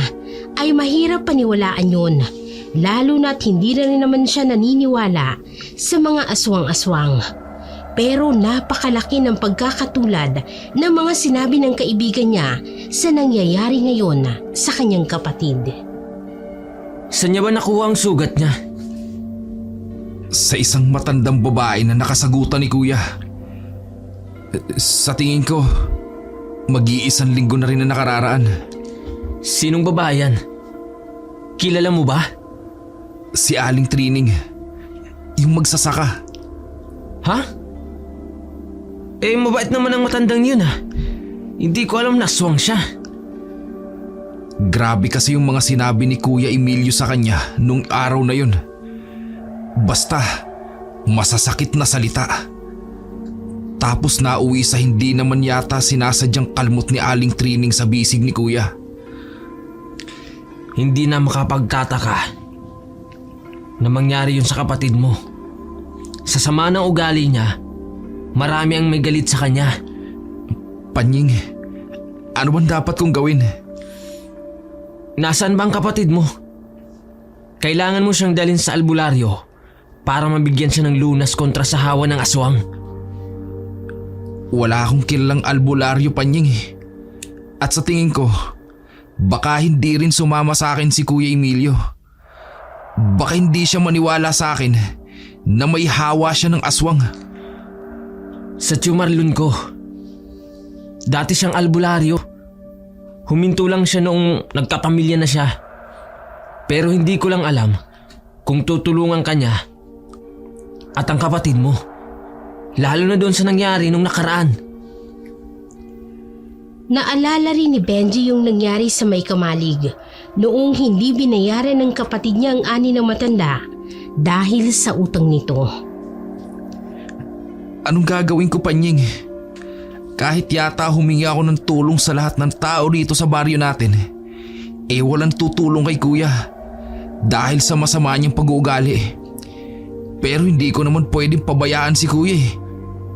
ay mahirap paniwalaan yun, lalo na't hindi na rin naman siya naniniwala sa mga aswang-aswang. Pero napakalaki ng pagkakatulad ng mga sinabi ng kaibigan niya sa nangyayari ngayon sa kanyang kapatid. Saan niya ba nakuha ang sugat niya? Sa isang matandang babae na nakasagutan ni Kuya. Sa tingin ko, mag-iisang linggo na rin na nakararaan. Sinong babae yan? Kilala mo ba? Si Aling Trining. Yung magsasaka. Ha? Mabait naman ang matandang yun ah. Hindi ko alam na aswang siya. Grabe kasi yung mga sinabi ni Kuya Emilio sa kanya nung araw na yun. Basta, masasakit na salita. Tapos nauwi sa hindi naman yata sinasadyang kalmot ni Aling Trining sa bisig ni Kuya. Hindi na makapagtataka na mangyari yun sa kapatid mo. Sa sama ng ugali niya, marami ang may galit sa kanya. Panying, ano bang dapat kong gawin? Nasaan ba ang kapatid mo? Kailangan mo siyang dalhin sa albularyo para mabigyan siya ng lunas kontra sa hawa ng aswang. Wala akong kilalang albularyo, Panying. At sa tingin ko, baka hindi rin sumama sa akin si Kuya Emilio. Baka hindi siya maniwala sa akin na may hawa siya ng aswang. Sa Tiyumarlon ko, dati siyang albularyo. Huminto lang siya noong nagkapamilya na siya. Pero hindi ko lang alam kung tutulungan ka niya at ang kapatid mo. Lalo na doon sa nangyari nung nakaraan. Naalala rin ni Benji yung nangyari sa May Kamalig noong hindi binayaran ng kapatid niya ang ani ng matanda dahil sa utang nito. Anong gagawin ko, Panying? Kahit yata humingi ako ng tulong sa lahat ng tao dito sa baryo natin, walang tutulong kay Kuya dahil sa masama niyang pag-uugali. Pero hindi ko naman pwedeng pabayaan si Kuya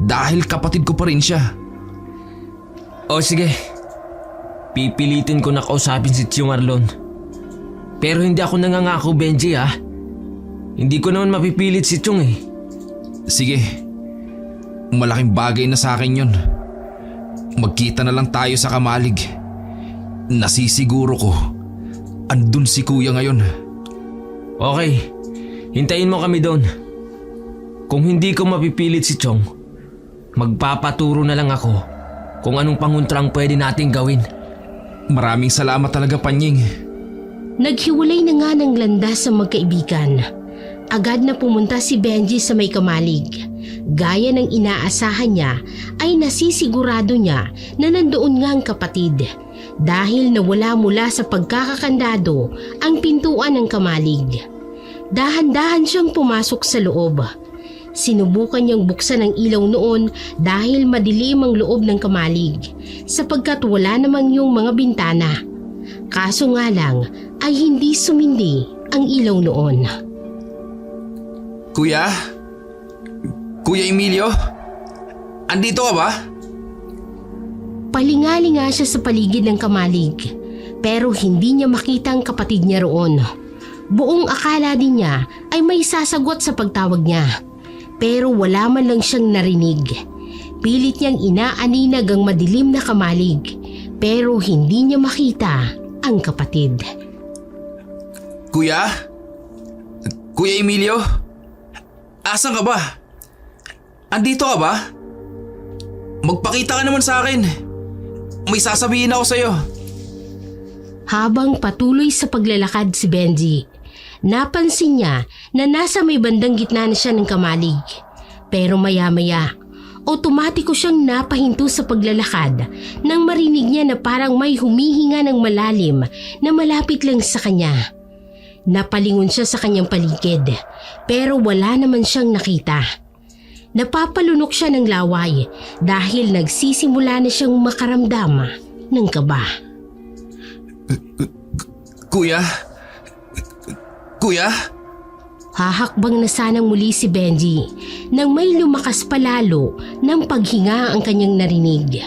dahil kapatid ko pa rin siya. O sige, pipilitin ko na kausapin si Tiyumarlon. Pero hindi ako nangangako, Benji ha. Hindi ko naman mapipilit si Tiyung eh. Sige, malaking bagay na sa akin yun. Magkita na lang tayo sa Kamalig. Nasisiguro ko, andun si Kuya ngayon. Okay, hintayin mo kami doon. Kung hindi ko mapipilit si Tiyong, magpapaturo na lang ako kung anong panguntrang pwede nating gawin. Maraming salamat talaga, Panying. Naghiwalay na nga ng landas sa magkaibigan. Agad na pumunta si Benji sa May Kamalig. Gaya ng inaasahan niya ay nasisigurado niya na nandoon nga ang kapatid dahil nawala mula sa pagkakakandado ang pintuan ng Kamalig. Dahan-dahan siyang pumasok sa loob. Sinubukan niyang buksan ang ilaw noon dahil madilim ang loob ng Kamalig sapagkat wala namang yung mga bintana. Kaso nga lang ay hindi sumindi ang ilaw noon. Kuya? Kuya Emilio? Andito ka ba? Palingali nga siya sa paligid ng Kamalig pero hindi niya makita ang kapatid niya roon. Buong akala din niya ay may sasagot sa pagtawag niya pero wala man lang siyang narinig. Pilit niyang inaaninag ang madilim na Kamalig pero hindi niya makita ang kapatid. Kuya? Kuya Emilio? Asan ka ba? Andito ka ba? Magpakita ka naman sa akin. May sasabihin ako sa'yo. Habang patuloy sa paglalakad si Benji, napansin niya na nasa may bandang gitna na siya ng Kamalig. Pero maya-maya, otomatiko siyang napahinto sa paglalakad nang marinig niya na parang may humihinga ng malalim na malapit lang sa kanya. Napalingon siya sa kanyang paligid pero wala naman siyang nakita. Napapalunok siya ng laway dahil nagsisimula na siyang makaramdam ng kaba. Kuya? Kuya? Hahakbang na sanang muli si Benji nang may lumakas palalo ng paghinga ang kanyang narinig.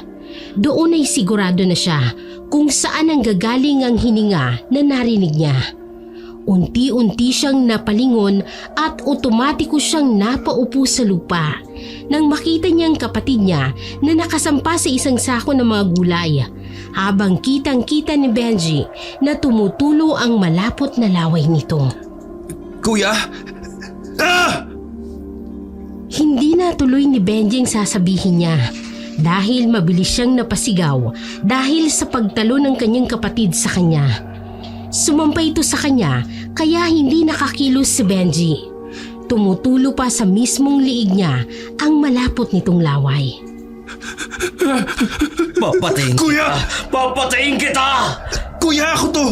Doon ay sigurado na siya kung saan ang gagaling ang hininga na narinig niya. Unti-unti siyang napalingon at otomatiko siyang napaupo sa lupa nang makita niya ang kapatid niya na nakasampa sa isang sako ng mga gulay habang kitang-kita ni Benji na tumutulo ang malapot na laway nito. Kuya? Ah! Hindi natuloy ni Benji ang sasabihin niya dahil mabilis siyang napasigaw dahil sa pagtalo ng kanyang kapatid sa kanya. Sumampay ito sa kanya kaya hindi nakakilos si Benji. Tumutulo pa sa mismong liig niya ang malapot nitong laway. Papatayin Kuya! kita! Papatayin kita! Kuya, ako to!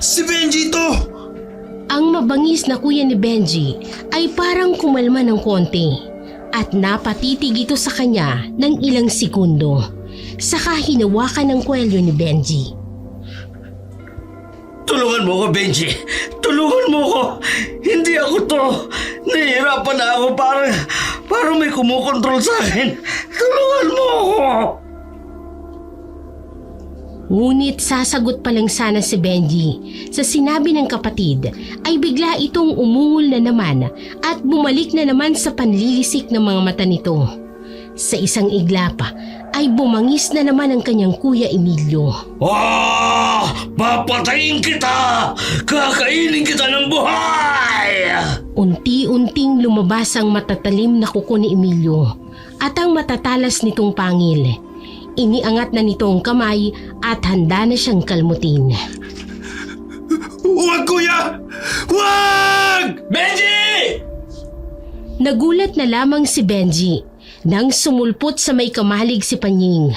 Si Benji to! Ang mababangis na kuya ni Benji ay parang kumalma ng konti at napatitig ito sa kanya ng ilang segundo. Saka hinawakan ng kwelyo ni Benji. Tulungan mo ko, Benji. Tulungan mo ko. Hindi ako to. Nahihirapan na ako. Parang may kumukontrol sa akin. Tulungan mo ako. Ngunit sasagot pa lang sana si Benji sa sinabi ng kapatid ay bigla itong umungol na naman at bumalik na naman sa panlilisik ng mga mata nito. Sa isang iglapa ay bumangis na naman ang kanyang kuya Emilio. Papatayin kita! Kakainin kita ng buhay! Unti-unting lumabas ang matatalim na kuko ni Emilio at ang matatalas nitong pangil. Iniangat na nito ang kamay at handa na siyang kalmutin. Huwag, kuya! Huwag! Benji! Nagulat na lamang si Benji nang sumulpot sa may kamalig si Panying.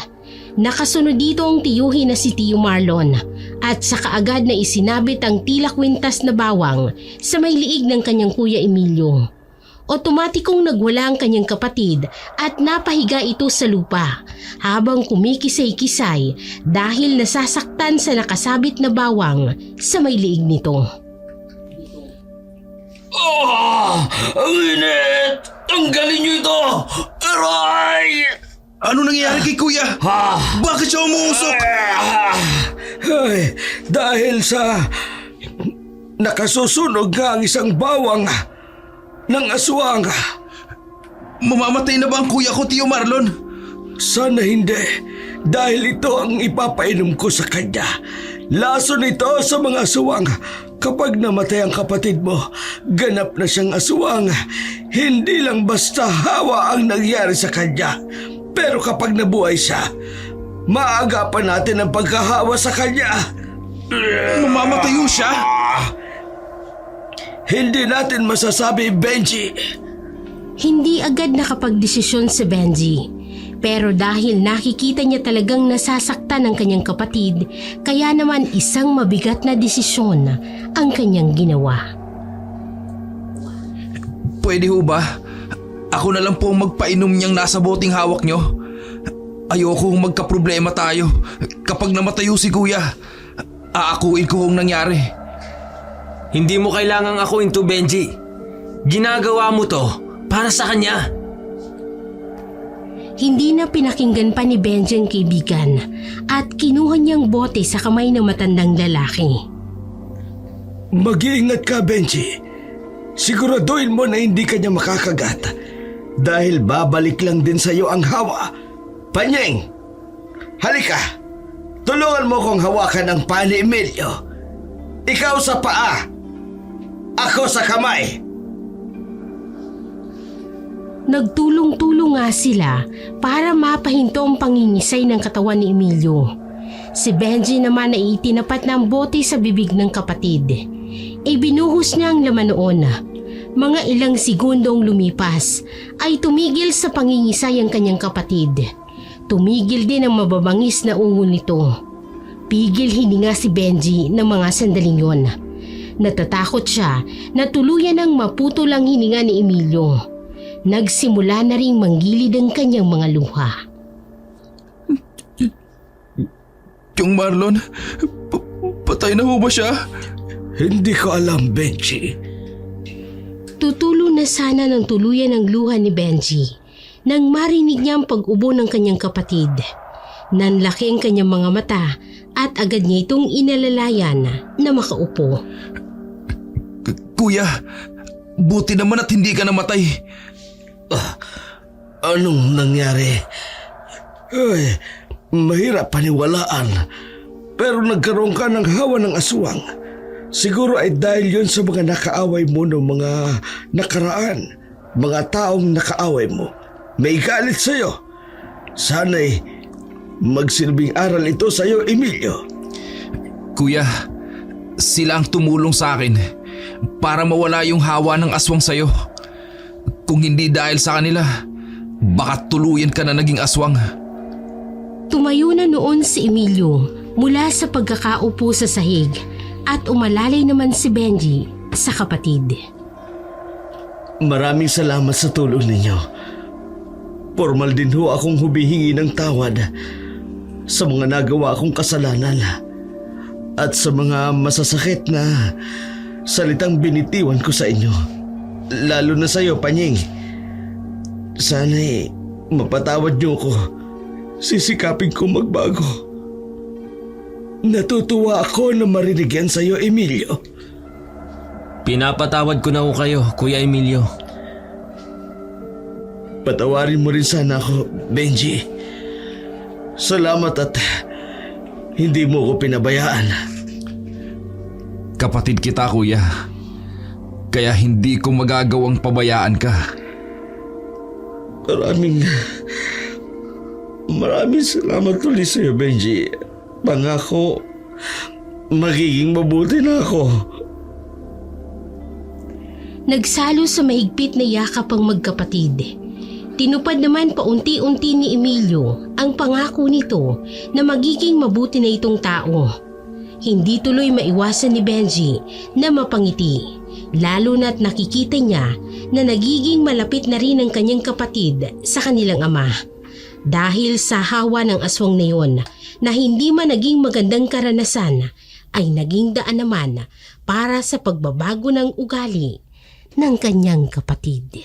Nakasunod dito ang tiyuhin na si Tio Marlon at sa kaagad na isinabit ang tila kwintas na bawang sa may liig ng kanyang kuya Emilio. Otomatikong nagwala ang kanyang kapatid at napahiga ito sa lupa habang kumikisay-kisay dahil nasasaktan sa nakasabit na bawang sa may liig nito. Ang init! Tanggalin niyo ito! Aray! Ano nangyayari kay kuya? Bakit siya umuusok? Ay, dahil sa nakasusunog nga ang isang bawang ng aswang. Mamamatay na ba ang kuya ko, Tio Marlon? Sana hindi, dahil ito ang ipapainom ko sa kanya. Laso nito sa mga aswang. Kapag namatay ang kapatid mo, ganap na siyang aswang. Hindi lang basta hawa ang nangyari sa kanya. Pero kapag nabuhay siya, maagapan natin ang pagkahawa sa kanya. Mamamatayo siya? Hindi natin masasabi, Benji. Hindi agad nakapagdesisyon si Benji. Pero dahil nakikita niya talagang nasasaktan ang kanyang kapatid, kaya naman isang mabigat na desisyon ang kanyang ginawa. Pwede ho ba? Ako na lang po ang magpainom niyang nasa boteng hawak niyo. Ayokong magkaproblema tayo. Kapag namatayo si kuya, aakuin ko ang nangyari. Hindi mo kailangang akuin to, Benji. Ginagawa mo to para sa kanya. Hindi na pinakinggan pa ni Benji ang kaibigan at kinuha niyang bote sa kamay ng matandang lalaki. Mag-iingat ka, Benji. Siguraduhin mo na hindi ka niya makakagat dahil babalik lang din sa iyo ang hawa. Panyeng, halika. Tulungan mo kong hawakan ang paa ni Emilio. Ikaw sa paa. Ako sa kamay. Nagtulong-tulong nga sila para mapahinto ang pangingisay ng katawan ni Emilio. Si Benji naman ay itinapat ng bote sa bibig ng kapatid. Ibinuhos niya ang laman noon. Mga ilang segundong lumipas ay tumigil sa pangingisay ang kanyang kapatid. Tumigil din ang mababangis na ungol nito. Pigil hininga si Benji ng mga sandaling yon. Natatakot siya na tuluyan ang maputol ang hininga ni Emilio. Nagsimula na ring manggilid ang kanyang mga luha. Tiyong Marlon, patay na ho ba siya? Hindi ko alam, Benji. Tutulo na sana ng tuluyan ang luha ni Benji nang marinig niya ang pag-ubo ng kanyang kapatid. Nanlaki ang kanyang mga mata at agad niya itong inalalayan na makaupo. Kuya, buti naman at hindi ka namatay. Anong nangyari? Ay, mahirap paniwalaan. Pero nagkaroon ka ng hawa ng aswang. Siguro ay dahil yun sa mga nakaaway mo ng mga nakaraan. Mga taong nakaaway mo. May galit sa'yo. Sana'y magsilbing aral ito sa'yo, Emilio. Kuya, sila ang tumulong sa akin para mawala yung hawa ng aswang sa'yo. Kung hindi dahil sa kanila, baka tuluyan ka na naging aswang. Tumayo na noon si Emilio mula sa pagkakaupo sa sahig at umalalay naman si Benji sa kapatid. Maraming salamat sa tulong ninyo. Formal din ho akong humihingi ng tawad sa mga nagawa kong kasalanan at sa mga masasakit na salitang binitiwan ko sa inyo. Lalo na sa iyo, Panying. Sana'y mapatawad niyo ko. Sisikapin ko magbago. Natutuwa ako na marinig yan sa iyo, Emilio. Pinapatawad ko na ho kayo, Kuya Emilio. Patawarin mo rin sana ako, Benji. Salamat at hindi mo ko pinabayaan. Kapatid kita, kuya. Kaya hindi ko magagawang pabayaan ka. Maraming salamat ulit sa iyo, Benji. Pangako, magiging mabuti na ako. Nagsalo sa mahigpit na yakap ang magkapatid. Tinupad naman paunti-unti ni Emilio ang pangako nito na magiging mabuti na itong tao. Hindi tuloy maiwasan ni Benji na mapangiti, lalo na't nakikita niya na nagiging malapit na rin ang kanyang kapatid sa kanilang ama. Dahil sa hawa ng aswang na yon na hindi man naging magandang karanasan, ay naging daan naman para sa pagbabago ng ugali ng kanyang kapatid.